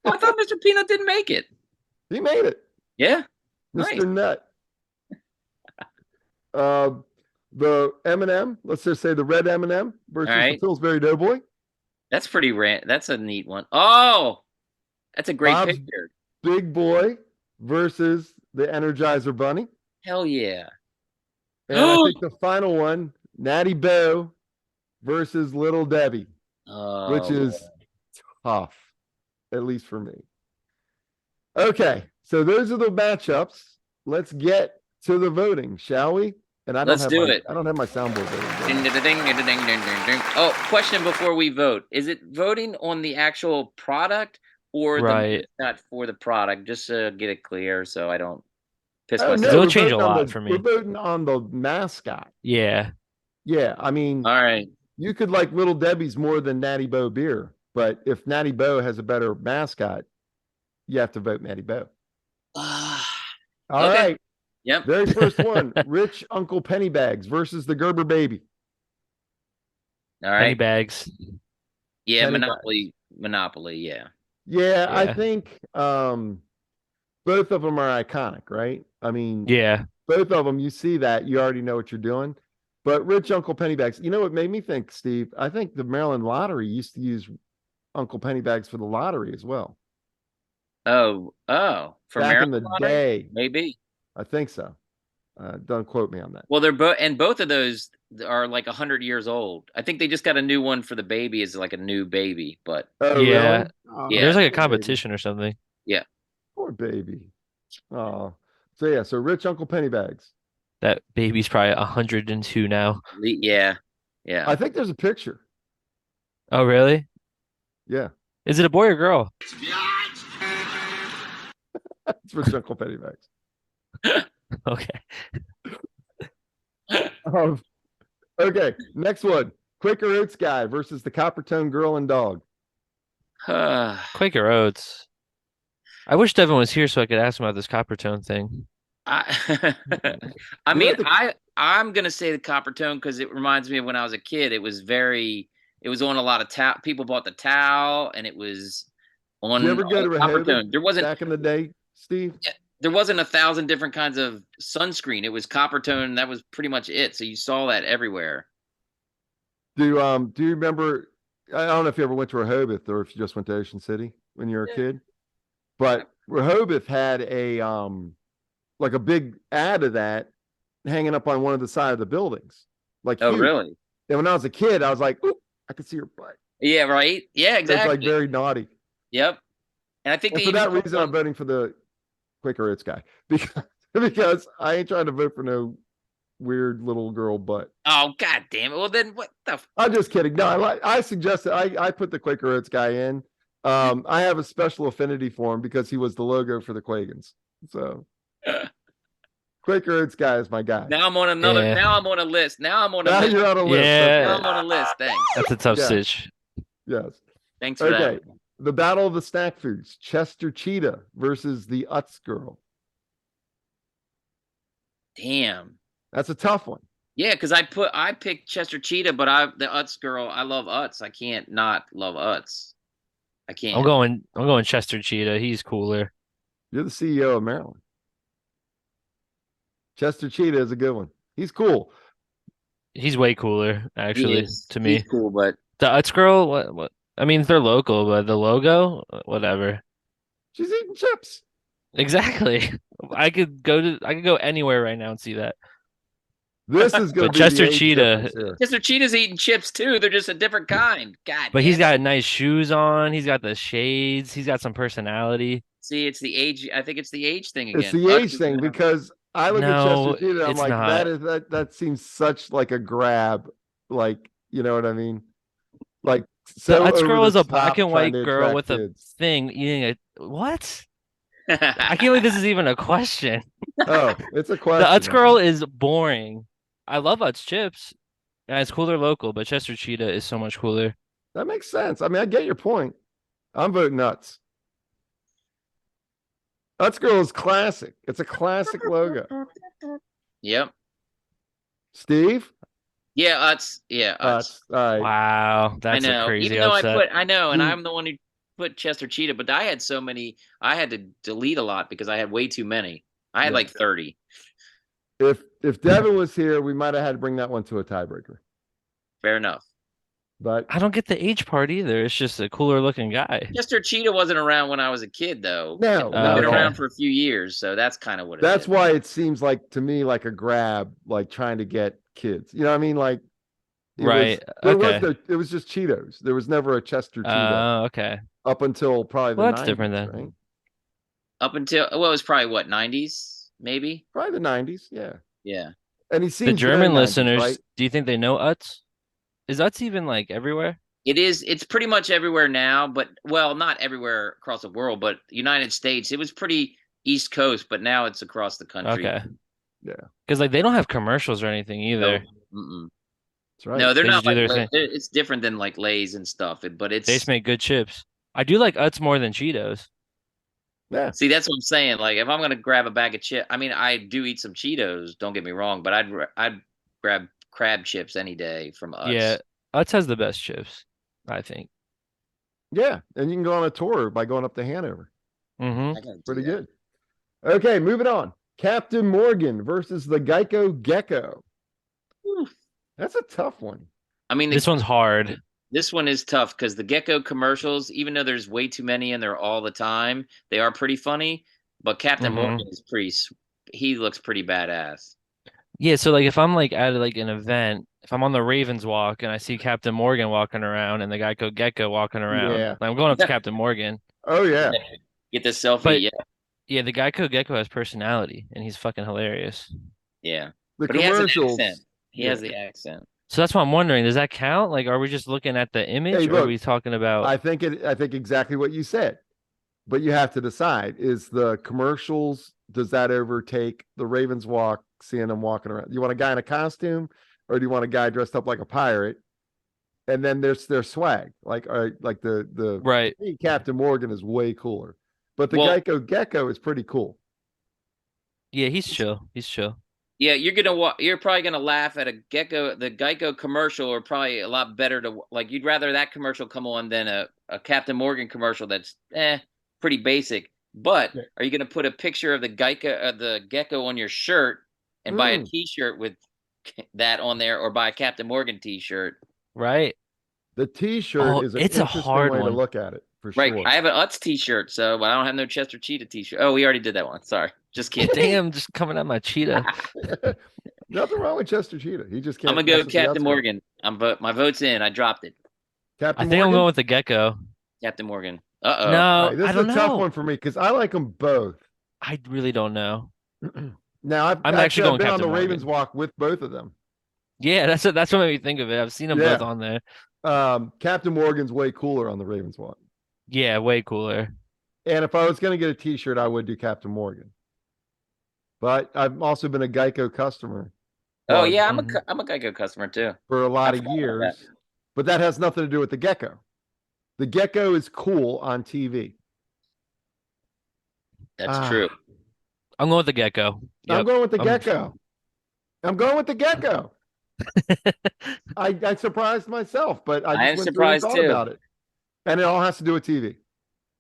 Oh, I thought Mr. Peanut didn't make it. He made it. Yeah. Mr. Nice. Nut. The M&M, let's just say the red M&M versus the right. Pillsbury Doughboy. That's pretty That's a neat one. Oh, that's a great Bob's picture. Big Boy versus the Energizer Bunny. Hell yeah. And I think the final one, Natty Bo versus Little Debbie, which Oh, is tough, at least for me. Okay, so those are the matchups. Let's get to the voting, shall we? And let's do it. I don't have my soundboard Ding, ready. ding, ding, ding, ding, ding, ding, ding. Oh, question before we vote. Is it voting on the actual product or Right. the mascot for the product? Just to get it clear so I don't piss Oh myself. no, It'll we're change a voting on lot the for we're me. voting on the mascot. Yeah. Yeah, I mean, All right. you could like Little Debbie's more than Natty Bo beer, but if Natty Bo has a better mascot, you have to vote Natty Bo. All Okay. right. Yep. Very first one, Rich Uncle Pennybags versus the Gerber Baby. All Penny right. bags. Yeah, Penny Monopoly. Monopoly, yeah. Yeah, I Yeah. think both of them are iconic, right? I mean, Yeah. both of them, you see that, you already know what you're doing. But Rich Uncle Pennybags, you know what made me think, Steve? I think the Maryland Lottery used to use Uncle Pennybags for the lottery as well. Oh, for Back in Maryland the lottery? day. Maybe. I think so. Don't quote me on that. Well, they're both of those are like 100 years old. I think they just got a new one for the baby is like a new baby, but Oh, Yeah. really? Oh, Yeah. There's like a poor baby. competition or something. yeah. Poor baby. Oh, so yeah, so Rich Uncle Pennybags. That baby's probably 102 now. Yeah. Yeah. I think there's a picture. Oh, really? Yeah, Is it a boy or girl? it's Rich Uncle Pennybags. Okay. Okay, next one. Quaker Oats guy versus the Coppertone girl and dog. Quaker Oats. I wish Devin was here so I could ask him about this copper tone thing. I You mean, have to- I'm gonna say the copper tone because it reminds me of when I was a kid. It was on a lot of towel. People bought the towel, and it was on Did you ever go to copper Rehoboth tone. back in the day, Steve? There wasn't 1,000 different kinds of sunscreen. It was copper tone. That was pretty much it. So you saw that everywhere. Do you remember? I don't know if you ever went to Rehoboth or if you just went to Ocean City when you were a kid, but Rehoboth had a like a big ad of that hanging up on one of the side of the buildings. Like, Oh, huge. really? And when I was a kid, I was like, "Ooh, I could see your butt." Yeah, right. Yeah, It's like exactly. very naughty. Yep. And I think And they for even that reason, I'm voting for the Quaker Oats guy because I ain't trying to vote for no weird little girl butt. Oh, god damn it. Well, then what the I'm just kidding. No, I suggested I put the Quaker Oats guy in. I have a special affinity for him because he was the logo for the Quagans. So Quaker Oats guy is my guy. Now I'm on another. Yeah. Now I'm on a list. Now I'm on a Now list. you're on a list. Yeah. Now I'm on a list. Thanks. That's a tough Yeah. stitch. Yes. Thanks for Okay. that. The battle of the snack foods: Chester Cheetah versus the Utz girl. Damn. That's a tough one. Yeah, because I picked Chester Cheetah, but the Utz girl. I love Utz. I can't not love Utz. I can't. I'm going Chester Cheetah. He's cooler. You're the CEO of Maryland. Chester Cheetah is a good one. He's cool. He's way cooler, He actually, is. to me. He's cool, but The Utz girl, what? I mean, they're local, but the logo, whatever. She's eating chips. Exactly. I could go anywhere right now and see that. This is going to But be Chester the age Cheetah- difference here. Chester Cheetah's eating chips too. They're just a different kind. God. But he's damn it. got nice shoes on. He's got the shades. He's got some personality. See, it's the age. I think it's the age thing It's again. the Utz age is thing now- because I look at No, Chester Cheetah, I'm it's like, not. that seems such like a grab, like, you know what I mean? Like, The so Utz girl over is the a black top and trying white to girl attract with a kids. thing eating a what? I can't believe this is even a question. Oh, it's a The question. Utz girl is boring. I love Utz chips. And it's cooler local, but Chester Cheetah is so much cooler. That makes sense. I mean, I get your point. I'm voting nuts. Utz girl is classic. It's a classic logo. Yep. Steve? Yeah, Utz. Yeah, Utz. All right. Wow, that's I know. a crazy Even though upset. I know, and You- I'm the one who put Chester Cheetah, but I had so many. I had to delete a lot because I had way too many. I had Yeah. like 30. If Devin was here, we might have had to bring that one to a tiebreaker. Fair enough. But I don't get the age part either. It's just a cooler looking guy. Chester Cheetah wasn't around when I was a kid, though. No, It's no, been okay. around for a few years, so that's kind of what it that's is. why it seems like to me like a grab, like trying to get kids. You know what I mean? Like Right. There was Okay. it was just Cheetos. There was never a Chester Cheetah Okay. up until probably the Well, that's 90s, different then. right? Up until well, it was probably what 90s, maybe. Probably the 90s, yeah. Yeah. And he The seems German very 90s, listeners, right? do you think they know Utz? Is Utz even like everywhere? It is. It's pretty much everywhere now, but well, not everywhere across the world, but United States. It was pretty East Coast, but now it's across the country. Okay. Yeah. Because like they don't have commercials or anything either. No, mm-mm. That's right. No, they're They not just do like their Lay- thing. it's different than like Lay's and stuff. But They just it's make good chips. I do like Utz more than Cheetos. Yeah. see that's what I'm saying. Like if I'm gonna grab a bag of chip, I mean I do eat some Cheetos. Don't get me wrong, but I'd grab crab chips any day from Utz. Yeah, Utz has the best chips, I think. Yeah. And you can go on a tour by going up to Hanover. Mm-hmm. I gotta do Pretty that. good. Okay, moving on. Captain Morgan versus the Geico Gecko. Whew. That's a tough one. I mean, This one's hard. This one is tough because the Gecko commercials, even though there's way too many and they're all the time, they are pretty funny. But Captain Mhm. Morgan is he looks pretty badass. Yeah, so like if I'm like at like an event, if I'm on the Ravens walk and I see Captain Morgan walking around and the Geico Gecko walking around, Yeah. I'm going up to Captain Morgan. Oh, yeah. Get the selfie, But- yeah, Yeah, the Geico Gecko has personality and he's fucking hilarious. yeah. The But he has an commercials. accent. He has the accent. So that's what I'm wondering. Does that count? Like, are we just looking at the image Hey, or are look, we talking about? I think exactly what you said. But you have to decide, is the commercials, does that overtake the Ravens walk, seeing them walking around? You want a guy in a costume, or do you want a guy dressed up like a pirate? And then there's their swag, like the Right. Captain Morgan is way cooler, but the Well- Geico Gecko is pretty cool. Yeah, he's chill. He's chill. Yeah, you're probably gonna laugh at the Geico commercial, or probably a lot better to like. You'd rather that commercial come on than a Captain Morgan commercial that's pretty basic. But Yeah. are you gonna put a picture of the Gecko on your shirt and buy a T-shirt with that on there, or buy a Captain Morgan T-shirt? Right. The T-shirt Oh, is an it's a interesting hard way to one. look at it, for Right. sure. I have an Utz T-shirt, so I don't have no Chester Cheetah T-shirt. Oh, we already did that one. Sorry, just kidding. Damn, just coming at my cheetah. Nothing wrong with Chester Cheetah. He just can't. I'm gonna go mess with the Captain Utz Morgan. My vote's in. I dropped it. Captain I think I'm Morgan? going with the Gecko. Captain Morgan. Uh-oh. No, All right, this I is don't a tough know. one for me because I like them both. I really don't know. Now I'm I've actually going been on Captain the Ravens Morgan. walk with both of them. Yeah, that's what made me think of it. I've seen them Yeah. both on there. Captain Morgan's way cooler on the Ravens walk. Yeah, way cooler. And if I was going to get a T-shirt, I would do Captain Morgan. But I've also been a Geico customer. Oh well, yeah, Mhm. I'm a Geico customer too. for a lot I of forgot about years. But that has nothing to do with the Gecko. The Gecko is cool on TV. That's true. I'm going with the Gecko. I'm Yep. going with the I'm- Gecko. I'm going with the Gecko. I surprised myself, but I I just am went through and surprised thought too. about it. And it all has to do with TV.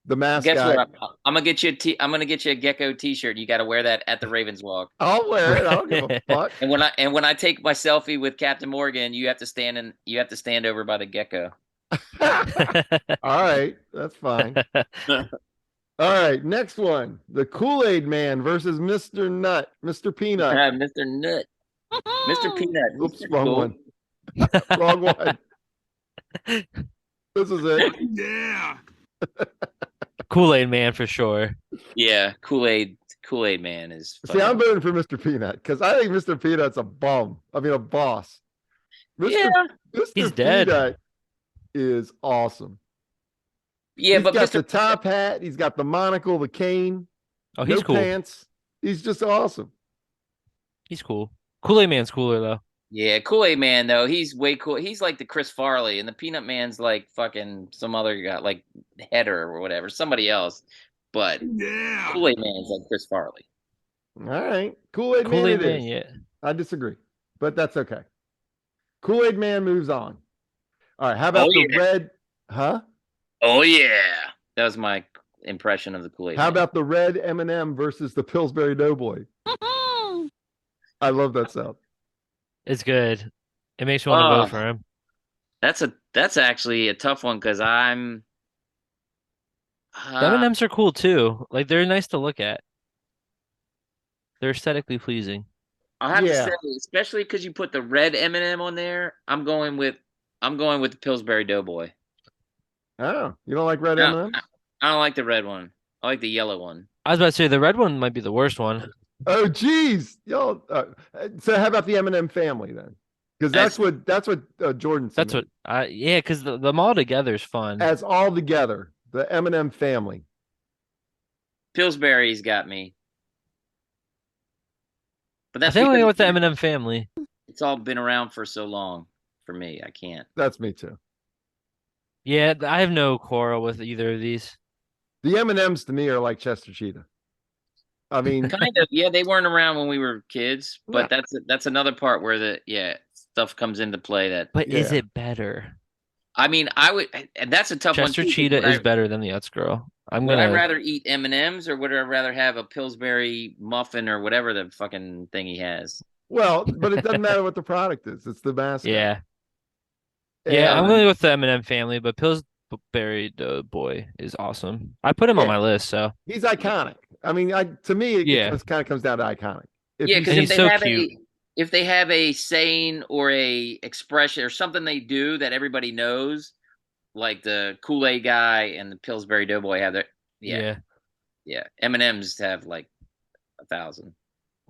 The Guess mascot. what? I'm gonna get you I'm gonna get you a Gecko T-shirt. You got to wear that at the Ravens walk. I'll wear it. I don't give a fuck. And when I take my selfie with Captain Morgan, you have to stand over by the Gecko. All right, that's fine. All right, next one. The Kool-Aid Man versus Mr. Nut, Mr. Peanut. Mr. Nut, Mr. Peanut. Oops, Mr. wrong Cool. one. Wrong one. This is it. Yeah. Kool-Aid Man for sure. Yeah, Kool-Aid Man is. See, I'm funny. voting for Mr. Peanut because I think Mr. Peanut's a bum. I mean, a boss. Yeah, Mr. He's dead. Peanut is awesome. yeah, He's but got Mr. the top hat. He's got the monocle, the cane. Oh, he's no cool. pants. He's just awesome. He's cool. Kool-Aid Man's cooler though. Yeah, Kool-Aid Man though, he's way cool. He's like the Chris Farley, and the Peanut Man's like fucking some other guy, like Header or whatever, somebody else. But Yeah. Kool-Aid Man's like Chris Farley. All right. Kool-Aid Man Kool-Aid it Man, is. yeah. I disagree, but that's okay. Kool-Aid Man moves on. All right. How about Oh, the yeah. red? Huh? Oh yeah, That was my impression of the Kool-Aid How Man. about the red M&M versus the Pillsbury Doughboy? I love that sound. It's good. It makes me want to vote for him. That's actually a tough one because I'm The M&Ms are cool too. Like they're nice to look at. They're aesthetically pleasing. I'll have to Yeah. say, especially because you put the red M&M on there, I'm going with the Pillsbury Doughboy. Oh, you don't like red No, M&Ms? I don't like the red one. I like the yellow one. I was about to say the red one might be the worst one. Oh, geez, y'all. So how about the M&M family then? Because that's what Jordan That's submitted. what yeah, because them all together is fun. As all together, the M&M family. Pillsbury's got me. But I that's think I'm gonna because go with the M&M family. it's all been around for so long for me. I can't. That's me too. Yeah, I have no quarrel with either of these. The M&Ms to me are like Chester Cheetah. I mean, Kind of, yeah, they weren't around when we were kids, but No. that's another part where stuff comes into play that But is Yeah. it better? I mean, and that's a tough one Chester too. 'Cause Cheetah is better than the Utz Girl. Would I rather eat M&Ms or would I rather have a Pillsbury muffin or whatever the fucking thing he has? well, but it doesn't matter what the product is. It's the mascot. Yeah. And, Yeah, I'm going with the M&M family, but Pillsbury Doughboy is awesome. I put him on Yeah. my list, so he's iconic. I mean, to me, it kind of comes down to iconic. Yeah, because And he's so cute. if they have a saying or a expression or something they do that everybody knows, like the Kool-Aid guy and the Pillsbury Doughboy have their yeah. M&Ms have like 1,000.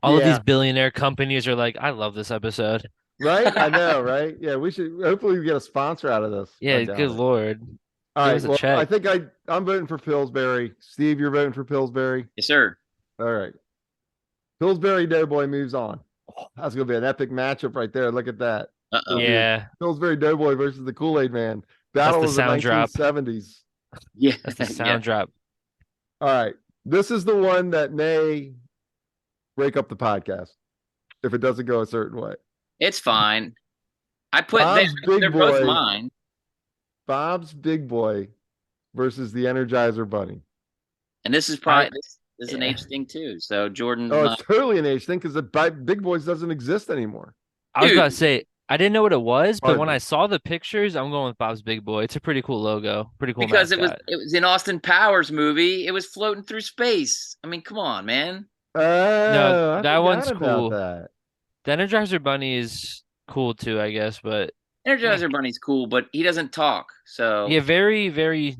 All of these billionaire companies are like, I love this episode. Right? I know, right? Yeah, we should hopefully we get a sponsor out of this. Yeah, good Lord. All Give right. us a Well, check. I think I'm voting for Pillsbury. Steve, you're voting for Pillsbury. Yes, sir. All right. Pillsbury Doughboy moves on. That's gonna be an epic matchup right there. Look at that. Uh-oh. Yeah. Pillsbury Doughboy versus the Kool-Aid Man. That's Battle the of the sound drop. 1970s. Yeah. That's the sound drop. All right. This is the one that may break up the podcast if it doesn't go a certain way. It's fine. I put Bob's Big they're Boy. both mine. Bob's Big Boy versus the Energizer Bunny. And this is probably this is an age thing too. So Jordan's Oh, not. it's totally an age thing because the Big Boys doesn't exist anymore. I was about to say, I didn't know what it was, but when Hardly. I saw the pictures, I'm going with Bob's Big Boy. It's a pretty cool logo. Pretty cool Because mascot. it was in Austin Powers movie. It was floating through space. I mean, come on, man. No, I that one's forgot cool. about that. The Energizer Bunny is cool too, I guess, but Energizer Bunny's cool, but he doesn't talk. So yeah, very, very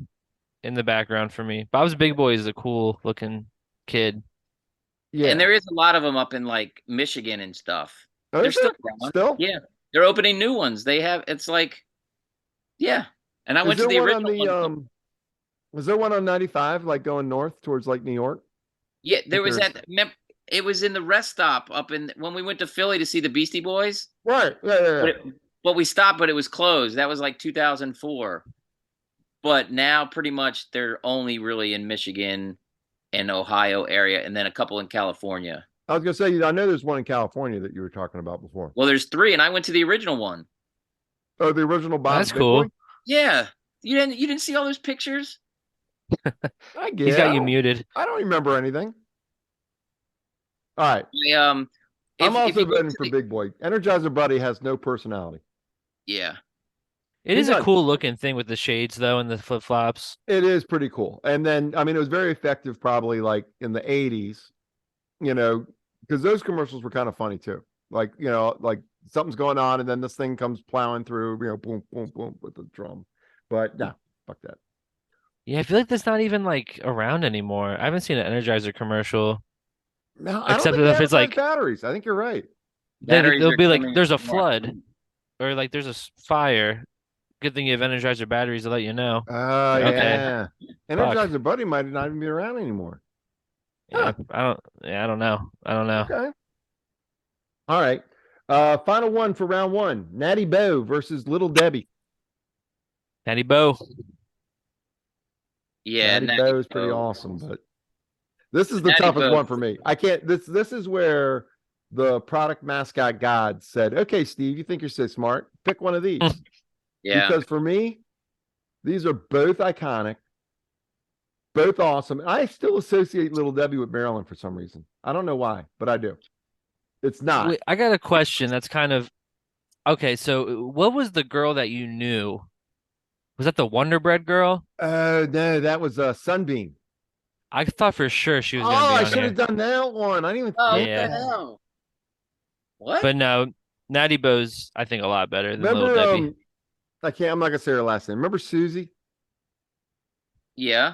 in the background for me. Bob's Big Boy is a cool looking kid. Yeah. And there is a lot of them up in like Michigan and stuff. Oh, They're is there? still going. Still? Yeah. They're opening new ones. They have it's like yeah. And I Is went to there the one original on one. Was there one on 95 like going north towards like New York? Yeah, there was there's- it was in the rest stop up in when we went to Philly to see the Beastie Boys. Right. Yeah. But we stopped, but it was closed. That was like 2004. But now pretty much they're only really in Michigan and Ohio area and then a couple in California. I was gonna say, I know there's one in California that you were talking about before. Well, there's 3 and I went to the original one. Oh, the original Bob's That's Big cool. Boy? Yeah. You didn't see all those pictures? I guess. He's got you muted. I don't remember anything. All right. I'm I'm also voting for Big Boy. Energizer Buddy has no personality. Yeah. It He's is a not- cool looking thing with the shades though and the flip flops. It is pretty cool. And then, I mean, it was very effective probably like in the 80s, because those commercials were kind of funny too. Like, like something's going on and then this thing comes plowing through, boom, boom, boom with the drum. But no, fuck that. Yeah, I feel like that's not even like around anymore. I haven't seen an Energizer commercial. No, I Except don't think if they it's like batteries. I think you're right. they'll be like coming there's a more. flood or like there's a fire. Good thing you have Energizer batteries to let you know. Oh, Okay. yeah. Energizer Buddy might not even be around anymore. Yeah, I don't know. Okay. All right. Final one for round 1. Natty Bo versus Little Debbie. Natty Bo. Yeah, Natty Bo is pretty awesome, but this is the Natty toughest Bo. one for me. I can't. This is where the product mascot god said, "Okay, Steve, you think you're so smart? Pick one of these." Yeah. Because for me, these are both iconic. Both awesome. I still associate Little Debbie with Marilyn for some reason. I don't know why, but I do. It's not. Wait, I got a question that's kind of okay. So, what was the girl that you knew? Was that the Wonder Bread girl? Oh no, that was Sunbeam. I thought for sure she was Oh, gonna be I on should have here. done that one. I didn't even Oh, think what the Yeah. that. hell? What? But no, Natty Bo's I think a lot better than Little Remember, Debbie. I'm not gonna say her last name. Remember Susie? Yeah.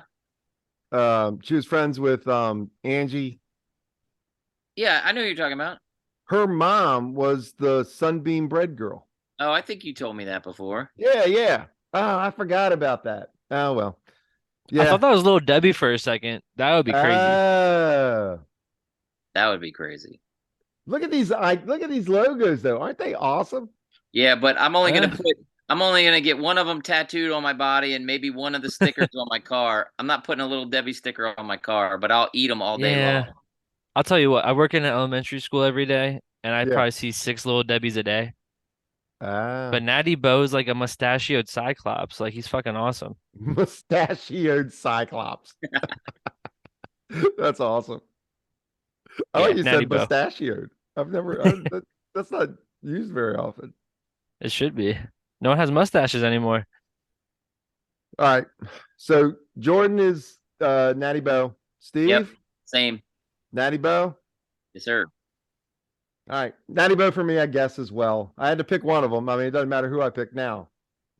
She was friends with Angie. Yeah, I know who you're talking about. Her mom was the Sunbeam bread girl. Oh, I think you told me that before. Yeah. Oh, I forgot about that. Oh well. I Yeah. thought that was Little Debbie for a second. That would be crazy. Oh. That would be crazy. Look at these logos though. Aren't they awesome? Yeah, but I'm only gonna Uh. I'm only gonna get one of them tattooed on my body and maybe one of the stickers on my car. I'm not putting a Little Debbie sticker on my car, but I'll eat them all day Yeah. long. I'll tell you what, I work in an elementary school every day, and I Yeah. probably see 6 Little Debbies a day. Ah. But Natty Bo's like a mustachioed cyclops. Like he's fucking awesome. Mustachioed Cyclops. That's awesome. I Yeah, like you Natty said Bo. mustachioed. That's not used very often. It should be. No one has mustaches anymore. All right. So Jordan is Natty Bo. Steve, Yep. Same. Natty Bo. Yes, sir. All right. Natty Bo for me, I guess, as well. I had to pick one of them. I mean, it doesn't matter who I pick now.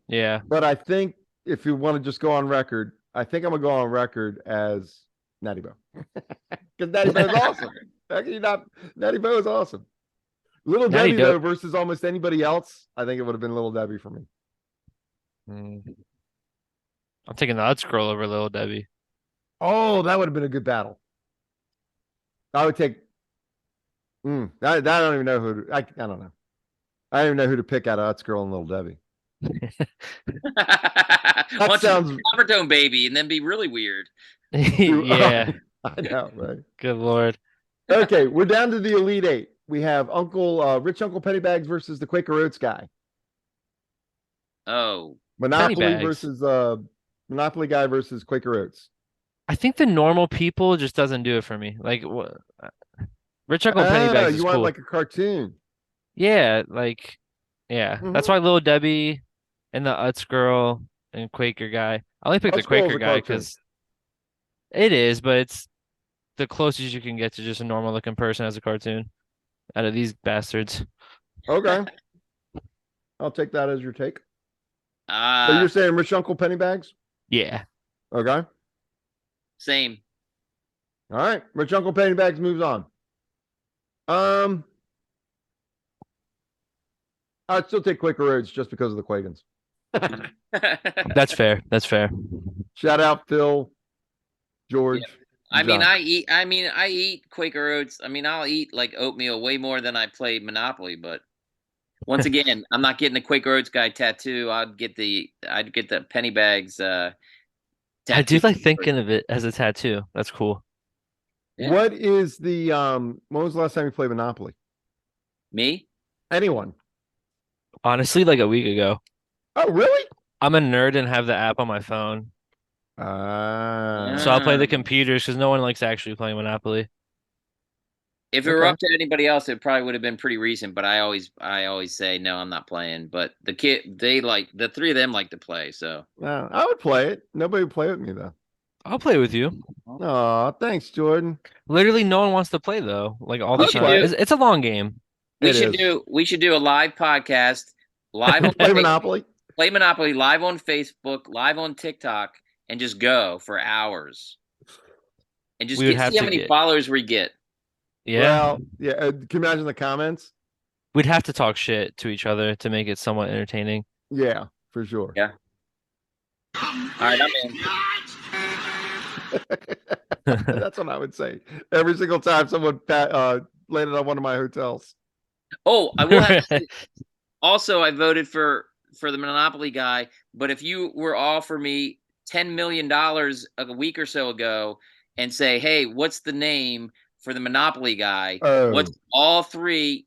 Yeah. But I think if you want to just go on record, I think I'm gonna go on record as Natty Bo. Because Natty Bo is awesome. How can you not? Natty Bo is awesome. Little Natty Debbie, though, Dope. versus almost anybody else, I think it would have been Little Debbie for me. Mm. I'm taking the Utz girl over Little Debbie. Oh, that would have been a good battle. I would take. I don't even know who. I don't know. I don't even know who to pick out of Utz Girl and Little Debbie. That sounds- Overtone baby, and then be really weird. Yeah. I know, right? Good Lord. Okay, we're down to the Elite Eight. We have Rich Uncle Pennybags versus the Quaker Oats guy. Oh, Monopoly Pennybags. versus Monopoly guy versus Quaker Oats. I think the normal people just doesn't do it for me. Like what? Rich Uncle Pennybags is you want cool. like a cartoon? Yeah, like yeah. That's why Little Debbie and the Utz girl and Quaker guy. I only picked the Utz Girl's Quaker a guy cartoon. because it is, but it's the closest you can get to just a normal looking person as a cartoon out of these bastards. Okay, I'll take that as your take. So you're saying Rich Uncle Pennybags? Yeah. Okay. same. All right. Rich Uncle Pennybags moves on. I'd still take Quaker Oats just because of the Quagans. That's fair. That's fair. Shout out Phil, George. I mean, John. I eat Quaker Oats. I mean, I'll eat like oatmeal way more than I play Monopoly, but once again, I'm not getting the Quaker Oats guy tattoo. I'd get the Pennybags tattoo. I do like thinking of it as a tattoo. That's cool. Yeah. What is the when was the last time you played Monopoly? Me? Anyone? Honestly, like a week ago. Oh, really? I'm a nerd and have the app on my phone. So I'll play the computers because no one likes actually playing Monopoly. If it were up to anybody else, it probably would have been pretty recent. But I always say no, I'm not playing. But the three of them like to play. So I would play it. Nobody would play with me though. I'll play with you. Oh, thanks, Jordan. Literally, no one wants to play though. Like all the We should time. do- It's a long game. we It should is. do a live podcast, live on Play Monopoly. play Monopoly live on Facebook, live on TikTok, and just go for hours, and just We would see have how to many get- followers we get. Yeah. Well, yeah. Can you imagine the comments? We'd have to talk shit to each other to make it somewhat entertaining. Yeah, for sure. Yeah. All right, I'm in. That's what I would say every single time someone landed on one of my hotels. Oh, I will have to say, also, I voted for the Monopoly guy, but if you were offer me $10 million a week or so ago and say, hey, what's the name for the Monopoly guy? Oh. What's all three?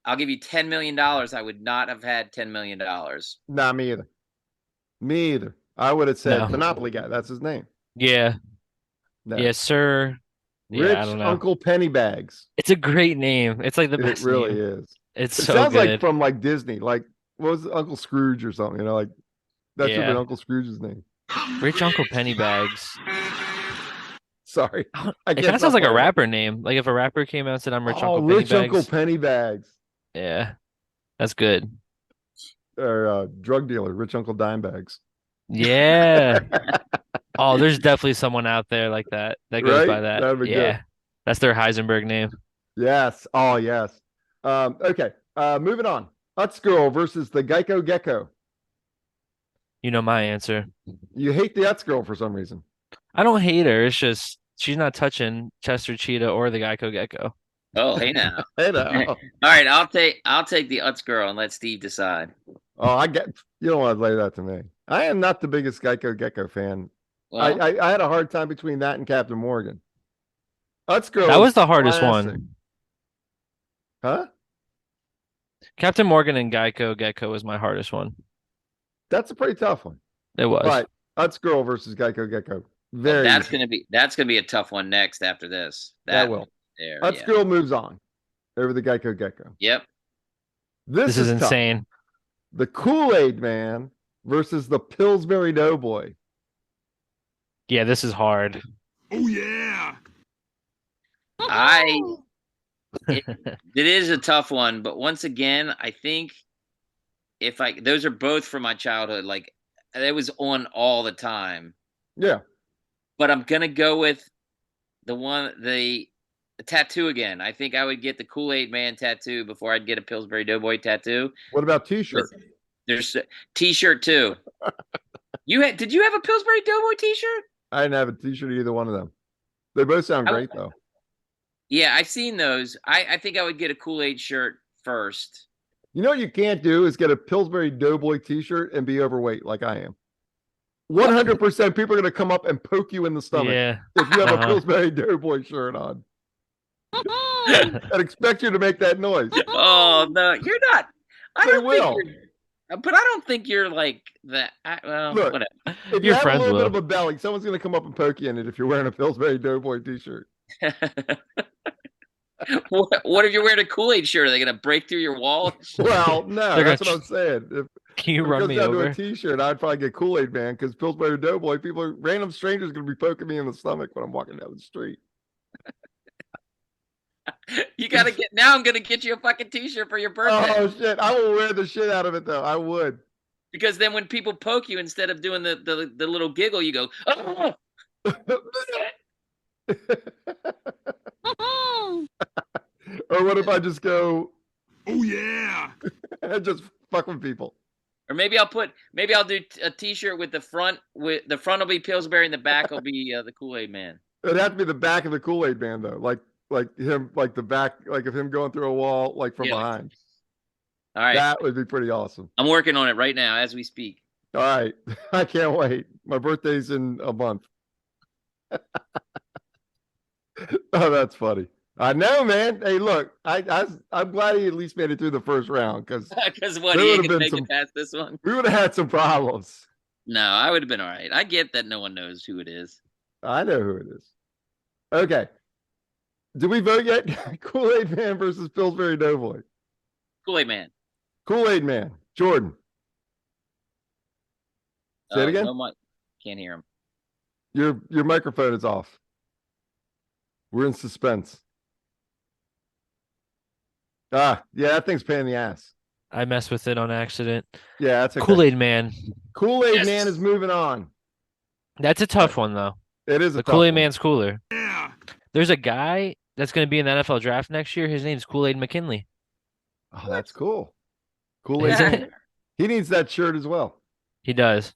I'll give you $10 million. I would not have had $10 million. Nah, me either. Me either. I would have said No. Monopoly guy. That's his name. Yeah. No. Yeah, sir. Rich Yeah, I don't know. Uncle Pennybags. It's a great name. It's like the It best really name. is. It's It so sounds like good. from like Disney. Like what was it, Uncle Scrooge or something? You know, like that should have been Yeah. Uncle Scrooge's name. Rich Uncle Pennybags. Sorry, I It can't kind of sounds stop like a laughing. rapper name. Like if a rapper came out and said, I'm Rich Oh, Uncle Rich Uncle Pennybags. Pennybags. Yeah, that's good. Or drug dealer, Rich Uncle Dimebags. Yeah. Oh, there's definitely someone out there like that that goes Right? by that. That'd be good. Yeah. That's their Heisenberg name. Yes. Oh, yes. Okay. Moving on. Utz Girl versus the Geico Gecko. You know my answer. You hate the Utz Girl for some reason. I don't hate her. It's just she's not touching Chester Cheetah or the Geico Gecko. Oh, hey now. Hey, All no. right, I'll take the Utz girl and let Steve decide. Oh, I get you don't want to lay that to me. I am not the biggest Geico Gecko fan. Well, I had a hard time between that and Captain Morgan. Utz Girl That was is the hardest classic. one. Huh? Captain Morgan and Geico Gecko was my hardest one. That's a pretty tough one. It was. But Utz Girl versus Geico Gecko. well, Very that's easy. gonna be a tough one next after this. That will. There, Utz yeah. Girl moves on over the Geico Gecko. Yep. This is tough. insane. The Kool-Aid Man versus the Pillsbury Doughboy. Yeah, this is hard. Oh yeah. It is a tough one, but once again, I think those are both from my childhood. Like it was on all the time. Yeah. But I'm gonna go with the tattoo again. I think I would get the Kool-Aid Man tattoo before I'd get a Pillsbury Doughboy tattoo. What about T-shirt? There's T-shirt too. Did you have a Pillsbury Doughboy T-shirt? I didn't have a T-shirt of either one of them. They both sound great though. Yeah, I've seen those. I think I would get a Kool-Aid shirt first. You know what you can't do is get a Pillsbury Doughboy T-shirt and be overweight like I am. 100% people are going to come up and poke you in the stomach Yeah. if you have a Uh-huh. Pillsbury Doughboy shirt on. And expect you to make that noise. Oh no, you're not. I They don't will. think you're. But I don't think you're like that. Well, Look, whatever. If you Your have a friends little bit will. of a belly, someone's going to come up and poke you in it if you're wearing a Pillsbury Doughboy T-shirt. What if you're wearing a Kool-Aid shirt? Are they gonna break through your wall? Well, no, They're that's gonna what I'm saying. If Can you it run goes me down to over? a T-shirt, I'd probably get Kool-Aid Man because Pillsbury Doughboy, random strangers going to be poking me in the stomach when I'm walking down the street. You gotta get now. I'm gonna get you a fucking T-shirt for your birthday. Oh shit! I will wear the shit out of it though. I would. Because then when people poke you, instead of doing the little giggle, you go, oh! Or what if I just go Oh yeah. and just fuck with people? Or maybe I'll do a T-shirt with the front will be Pillsbury and the back will be the Kool-Aid Man. It'd have to be the back of the Kool-Aid Man though, like him, like the back, like of him going through a wall, like from Yeah. behind. All right, That would be pretty awesome. I'm working on it right now as we speak. All right, I can't wait. My birthday's in a month. Oh, that's funny. I know, man. Hey, look, I'm glad he at least made it through the first round because Because what There he would've ain't been gonna make some- it past this one. we would have had some problems. No, I would have been all right. I get that no one knows who it is. I know who it is. Okay. Did we vote yet? Kool-Aid Man versus Pillsbury Doughboy. Kool-Aid Man. Kool-Aid Man. Jordan. Say it again? No mic. Can't hear him. Your microphone is off. We're in suspense. Yeah, that thing's pain in the ass. I messed with it on accident. Yeah, that's okay. Kool-Aid Man. Kool-Aid Yes. Man is moving on. That's a tough one though. It is a The tough Kool-Aid one. Man's cooler. Yeah. There's a guy that's going to be in the NFL draft next year. His name's Kool-Aid McKinley. Oh, that's cool. Kool-Aid Isn't Man. it? He needs that shirt as well. He does.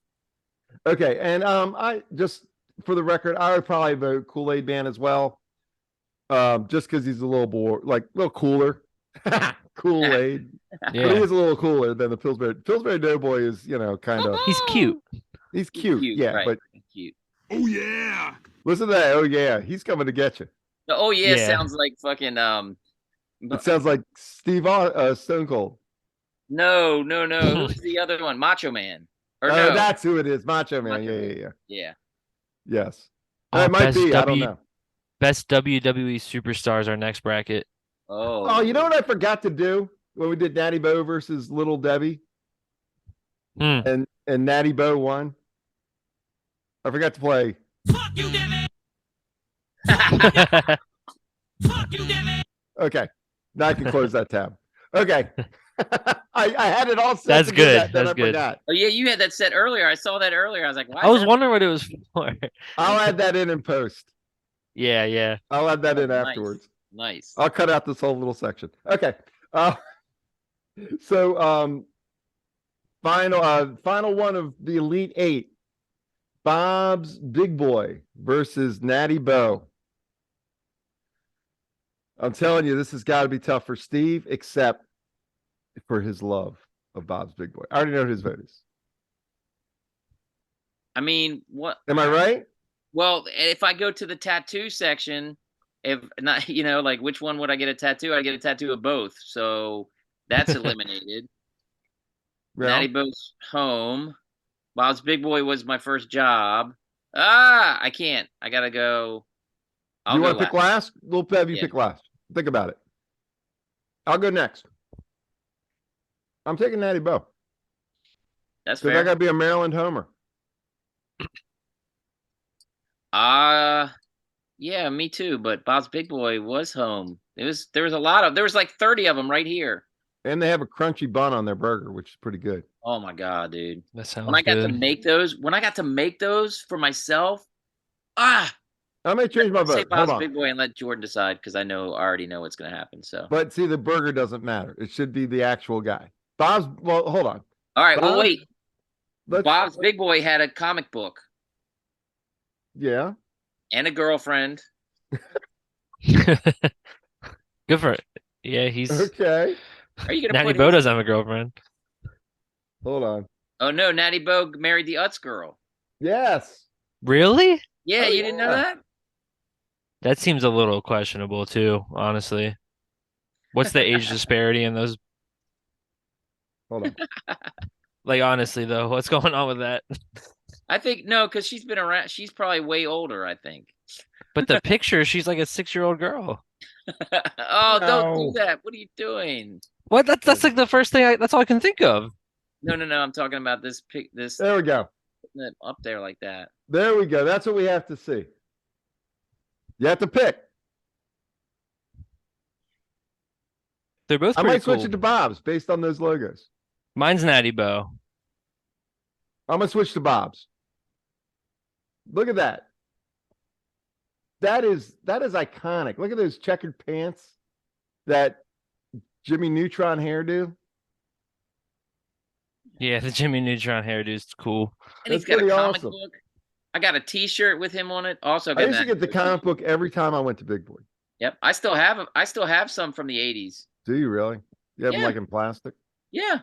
Okay, and I just for the record, I would probably vote Kool-Aid Man as well. Just because he's a little more like a little cooler. Kool-Aid. But he Yeah. is a little cooler than the Pillsbury. Pillsbury Doughboy is, kind of He's cute. he's cute. Yeah, right. but Cute. Oh yeah. listen to that. Oh yeah, he's coming to get you. The oh yeah, Yeah. sounds like fucking It sounds like Steve Stone Cold. No. Who's the other one? Macho Man. Or Oh, no. that's who it is. Macho Man. Macho Yeah, Man. yeah, yeah. Yeah. Yes. Oh, It might be. I don't know. best WWE superstars, our next bracket. Oh, you know what I forgot to do when we did Natty Bo versus Little Debbie, Hmm. and Natty Bo won. I forgot to play. Fuck you, Debbie. Fuck you, Debbie. Okay, now I can close that tab. Okay, I had it all set. That's to do good. that, then That's I good. forgot. Oh yeah, you had that set earlier. I saw that earlier. I was like, why? I was wondering what it was for. I'll add that in post. Yeah, yeah. I'll add that in Nice. afterwards. Nice. I'll cut out this whole little section. Okay. So final one of the Elite Eight. Bob's Big Boy versus Natty Bo. I'm telling you, this has got to be tough for Steve, except for his love of Bob's Big Boy. I already know what his vote is. I mean, what? Am I right? Well, if I go to the tattoo section, if not, like which one would I get a tattoo? I get a tattoo of both, so that's eliminated. Well, Natty Bo's home. Bob's Big Boy was my first job. I can't. I gotta go. do you want to pick last? We'll have you Yeah. pick last. Think about it. I'll go next. I'm taking Natty Bo That's because I fair. got to be a Maryland homer. Yeah, me too. But Bob's Big Boy was home. There was like 30 of them right here. And they have a crunchy bun on their burger, which is pretty good. Oh my god, dude! That sounds When I got to good. make those for myself, I may change my say vote. Hold Bob's on. Big Boy and let Jordan decide because I already know what's gonna happen. So, But see, the burger doesn't matter. It should be the actual guy. Bob's, well, hold on. all right. Well, Bob? wait. Let's- Bob's Big Boy had a comic book Yeah. and a girlfriend. Good for it. Yeah, he's Okay. Are you gonna Natty put Bo his- doesn't have a girlfriend. Hold on. Oh no, Natty Bo married the Utz girl. Yes. Really? Yeah, Oh, you didn't know yeah. that? That seems a little questionable too, honestly. What's the age disparity in those? Hold on. Like, honestly, though, what's going on with that? I think no, because she's been around. She's probably way older. I think. But the picture, she's like a 6-year-old girl. Oh, don't No. do that. What are you doing? What? That's like the first thing. That's all I can think of. No. I'm talking about this pic. This There we go. putting it up there like that. There we go. That's what we have to see. You have to pick. They're both I pretty might switch cool. it to Bob's based on those logos. Mine's Natty Bo. I'm gonna switch to Bob's. Look at that. That is iconic. Look at those checkered pants. That Jimmy Neutron hairdo. Yeah, the Jimmy Neutron hairdo's cool. And he's That's got a pretty comic awesome. book. I got a T-shirt with him on it. Also, I got used to that. get the comic book every time I went to Big Boy. Yep, I still have some from the '80s. Do you really? You have them Yeah. like in plastic? Yeah,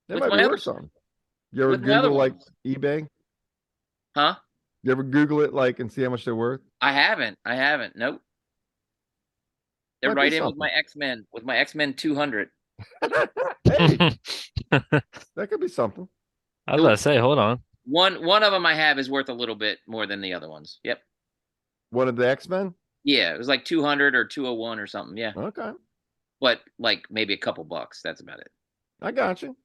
They With might my be other- worth something. You ever with my other Google like ones. eBay? huh? You ever Google it like and see how much they're worth? I haven't. Nope. They're Might be right in with something. my X-Men. With my X-Men 200. Hey, that could be something. I was about to say, hold on. One of them I have is worth a little bit more than the other ones. Yep. One of the X-Men? Yeah, it was like 200 or 201 or something. Yeah, Okay. but like maybe a couple bucks. That's about it. I got you.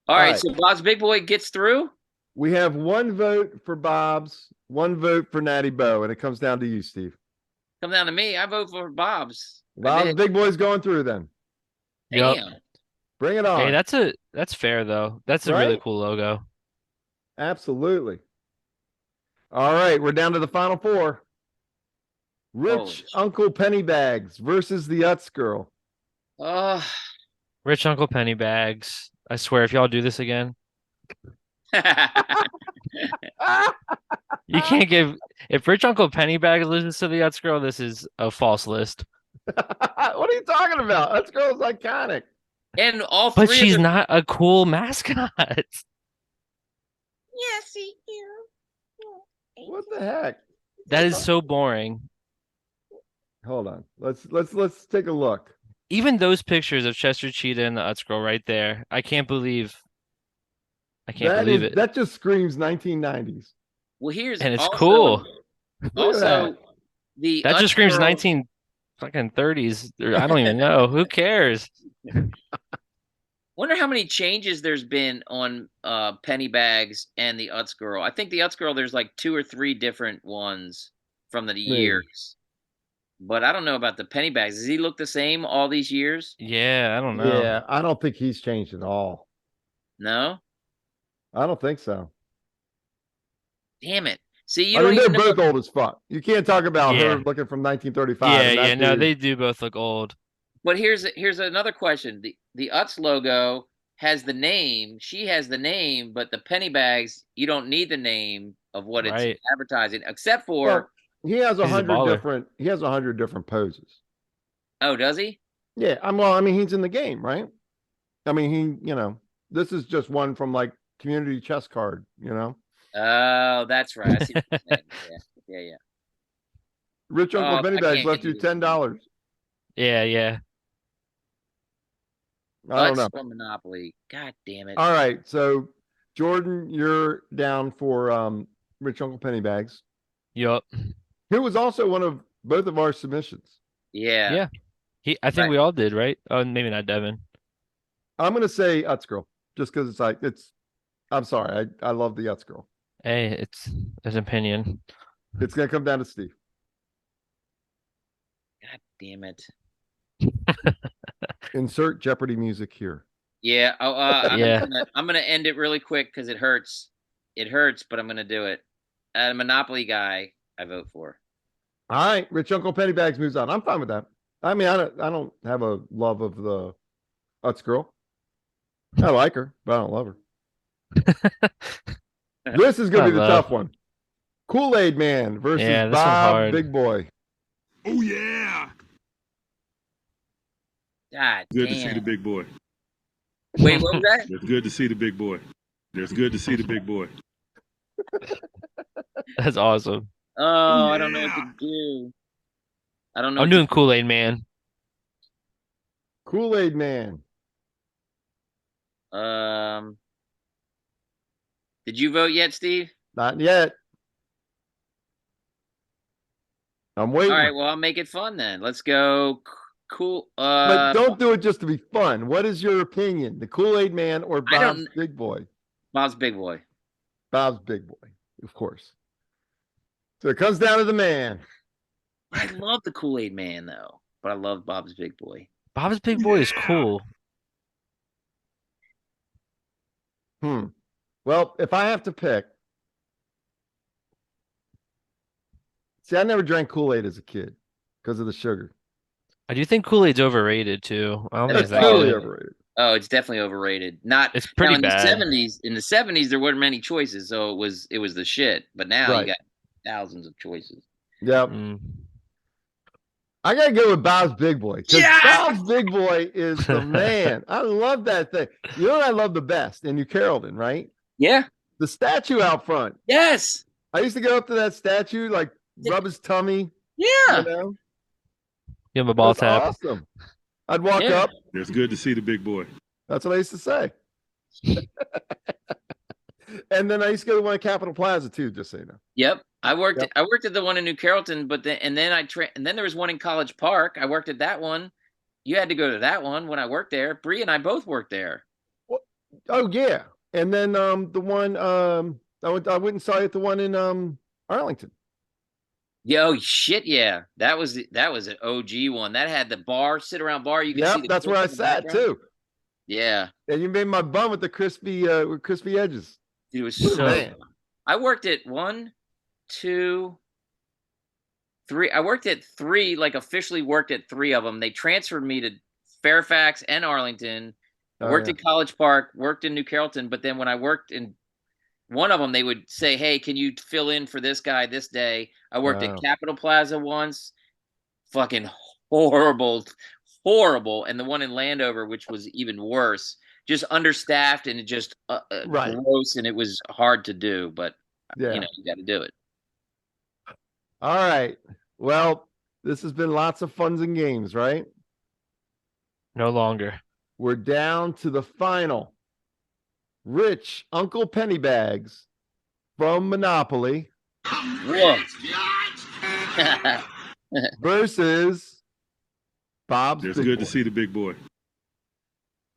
All right, right. so Bob's Big Boy gets through. We have one vote for Bob's, one vote for Natty Bo, and it comes down to you, Steve. Come down to me. I vote for Bob's. I Bob's did. Big Boy's going through then. Yup. Damn. Bring it on. Hey, that's fair though. That's a really Right? cool logo. Absolutely. All right, we're down to the final four. Rich Holy shit. Uncle Pennybags versus the Utz girl. Oh. Rich Uncle Pennybags. I swear, if y'all do this again, you can't give. If Rich Uncle Pennybags listens to the Utz girl, this is a false list. What are you talking about? Utz girl's iconic. And all three. But she's not a cool mascot. Yes, he is. What the heck? That is so boring. Hold on. Let's take a look. Even those pictures of Chester Cheetah and the Utz girl right there, I can't believe it. That just screams 1990s. Well, here's And it's also- cool. Look at Also, that. the That just screams Utz 19 fucking 30s. I don't even know. Who cares? Wonder how many changes there's been on penny bags and the Utz Girl. I think the Utz Girl, there's like 2 or 3 different ones from the Maybe. years. But I don't know about the penny bags. Does he look the same all these years? Yeah, I don't know. Yeah, I don't think he's changed at all. No? I don't think so. Damn it. See, you I don't mean, they're even know. both old as fuck. You can't talk about her Yeah. looking from 1935. Yeah, and that yeah, no, dude- they do both look old. But here's another question. The Utz logo has the name. She has the name, but the penny bags, you don't need the name of what it's Right. advertising, except for Well, he has He's a 100 baller. different. He has 100 different poses. oh, does he? Yeah, well, I mean, he's in the game, right? I mean, this is just one from like community chess card, Oh, that's right. I see what you're saying. Yeah. Rich Uncle Oh, I Pennybags can't left get you you this one. $10. Yeah. I don't know. Utz or Monopoly. God damn it. All right, so Jordan, you're down for Rich Uncle Pennybags, Yup. who was also one of both of our submissions. Yeah. Yeah. I think Right. we all did, right? Oh, maybe not Devin. I'm gonna say Utz Girl, just because I'm sorry, I love the Utz Girl. Hey, it's an opinion. It's gonna come down to Steve. God damn it. Insert Jeopardy music here. Yeah. Oh, Yeah. I'm gonna end it really quick because it hurts. It hurts, but I'm gonna do it. Monopoly guy, I vote for. All right, Rich Uncle Pennybags moves on. I'm fine with that. I mean, I don't have a love of the Utz Girl. I like her, but I don't love her. This is gonna be the tough one. Kool-Aid Man versus Yeah, this one's Bob hard. Big Boy. Oh yeah. God Good damn. to see the big boy. Wait, what was that? It's good to see the big boy. It's good to see the big boy. That's awesome. Oh, I don't know what to do. I don't know. I'm doing Kool-Aid Man. Kool-Aid Man. Did you vote yet, Steve? Not yet. I'm waiting. All right, well, I'll make it fun then. Let's go. Cool. But don't do it just to be fun. What is your opinion? The Kool-Aid Man or Bob's Big Boy? Bob's Big Boy. Bob's Big Boy, of course. So it comes down to the man. I love the Kool-Aid Man though, but I love Bob's Big Boy. Bob's Big Boy is cool. Well, if I have to pick, see, I never drank Kool-Aid as a kid because of the sugar. I do think Kool-Aid's overrated too. I don't think It's it's that totally good. overrated. Oh, it's definitely overrated. It's pretty now, bad. In the 70s, there weren't many choices, so it was the shit. But now Right. you got thousands of choices. Yeah. I gotta go with Bob's Big Boy because Bob's Big Boy is the man. I love that thing. You know what I love the best in New Carrollton, right? Yeah. The statue out front. Yes. I used to go up to that statue, like rub his tummy. Yeah. You know? Give him a ball That's tap. awesome. I'd walk Yeah. up. It's good to see the big boy. That's what I used to say. And then I used to go to one at Capitol Plaza too, just so you know. Yep. I worked at the one in New Carrollton, but then there was one in College Park. I worked at that one. You had to go to that one when I worked there. Bree and I both worked there. Oh yeah. And then the one I went and saw you at the one in Arlington. Yo, shit, yeah. That was an OG one. That had the bar, sit around bar. You can see Yep, the that's where I in the sat background. too. Yeah. And you made my bun with the crispy edges. It was What a so man. I worked at 1, 2, 3. I worked at 3, like officially worked at 3 of them. They transferred me to Fairfax and Arlington. I worked at College Park, worked in New Carrollton, but then when I worked in one of them, they would say, "Hey, can you fill in for this guy this day?" I worked at Capitol Plaza once. Fucking horrible. And the one in Landover, which was even worse, just understaffed and just gross, and it was hard to do. But you got to do it. All right. Well, this has been lots of funs and games, right? No longer. We're down to the final. Rich Uncle Pennybags from Monopoly. Whoa. versus Bob's It's Big good Boy. to see the big boy.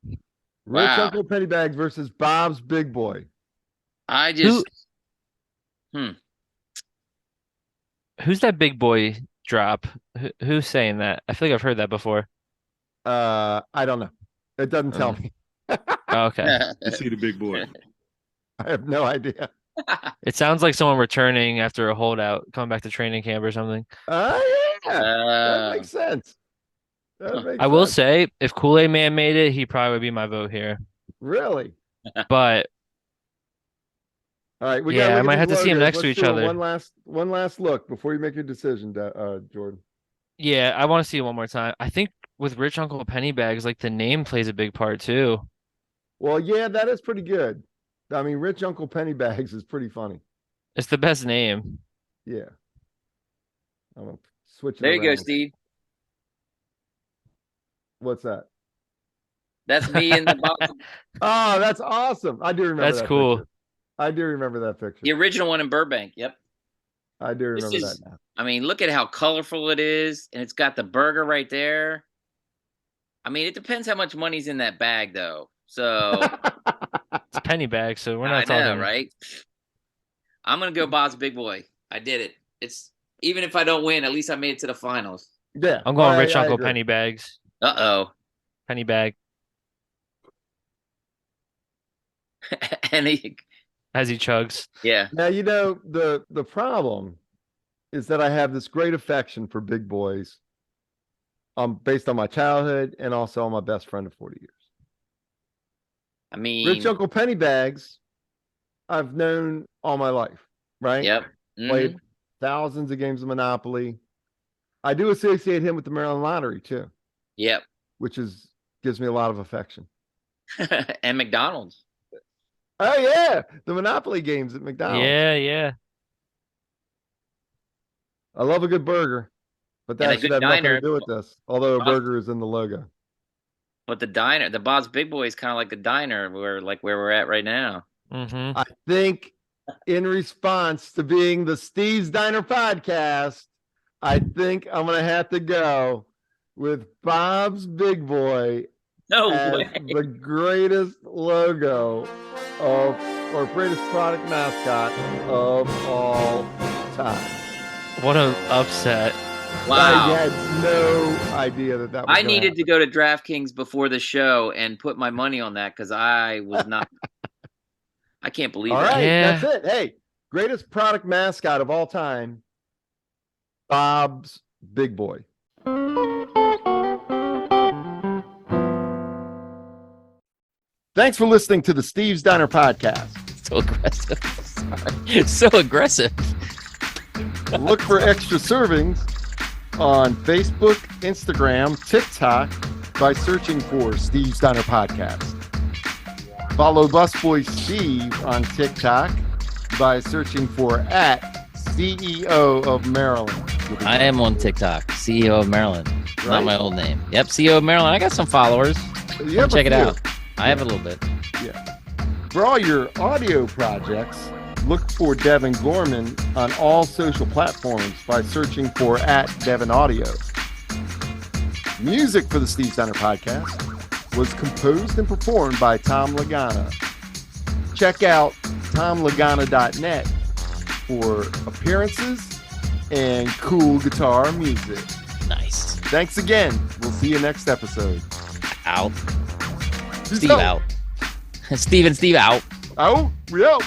Rich Wow. Uncle Pennybags versus Bob's Big Boy. I just Who's that big boy drop? Who's saying that? I feel like I've heard that before. I don't know. It doesn't tell me. Oh, okay. To see the big boy. I have no idea. It sounds like someone returning after a holdout, coming back to training camp or something. Oh, yeah. That makes sense. That makes I will sense. say, if Kool-Aid Man made it, he probably would be my vote here. Really? But All right. We yeah, gotta I look might at have these to see him logos. next to Let's each do other. One last look before you make your decision, Jordan. Yeah, I want to see it one more time. I think with Rich Uncle Pennybags, like the name plays a big part too. Well, yeah, that is pretty good. I mean, Rich Uncle Pennybags is pretty funny. It's the best name. Yeah. I'm gonna switch it there you go, around. Steve. What's that? That's me in the box. Oh, that's awesome. I do remember That's that cool. picture. I do remember that picture. The original one in Burbank. Yep. I do remember This that is, now. I mean, look at how colorful it is, and it's got the burger right there. I mean, it depends how much money's in that bag, though. So It's Pennybags, so we're I not know, talking. right? I'm gonna go Bob's Big Boy. I did it. It's even if I don't win, at least I made it to the finals. Yeah. I'm going Rich I Uncle agree. Pennybags. Uh-oh. Pennybag. And he, As he chugs. yeah. Now, the problem is that I have this great affection for big boys based on my childhood and also on my best friend of 40 years. I mean, Rich Uncle Pennybags, I've known all my life, right? yep. Played thousands of games of Monopoly. I do associate him with the Maryland Lottery too, Yep. which gives me a lot of affection. And McDonald's. Oh yeah, the Monopoly games at McDonald's. Yeah. I love a good burger, but And a that should good have nothing diner. to do with this. Although a burger is in the logo. But the diner, the Bob's Big Boy is kind of like the diner where we're at right now. Mm-hmm. I think in response to being the Steve's Diner podcast, I think I'm gonna have to go with Bob's Big Boy No as way. the greatest logo or greatest product mascot of all time. What an upset. Wow. I had no idea that was I gonna needed happen. to go to DraftKings before the show and put my money on that because I was not. I can't believe All that. right, Yeah. that's it. Hey, greatest product mascot of all time, Bob's Big Boy. Thanks for listening to the Steve's Diner podcast. So aggressive. Sorry. So aggressive. Look for extra servings on Facebook, Instagram, TikTok by searching for Steve's Diner Podcast. Follow Busboy Steve on TikTok by searching for @CEO of Maryland. I am on TikTok, CEO of Maryland. Right? Not my old name. Yep, CEO of Maryland. I got some followers. You have a Check it few. out. I have a little bit. For all your audio projects, look for Devin Gorman on all social platforms by searching for @DevinAudio. Music for the Steve's Diner podcast was composed and performed by Tom Lagana. Check out tomlagana.net for appearances and cool guitar music. Nice. Thanks again. We'll see you next episode. Out. Peace Steve out. Steve and Steve out. Out. We out.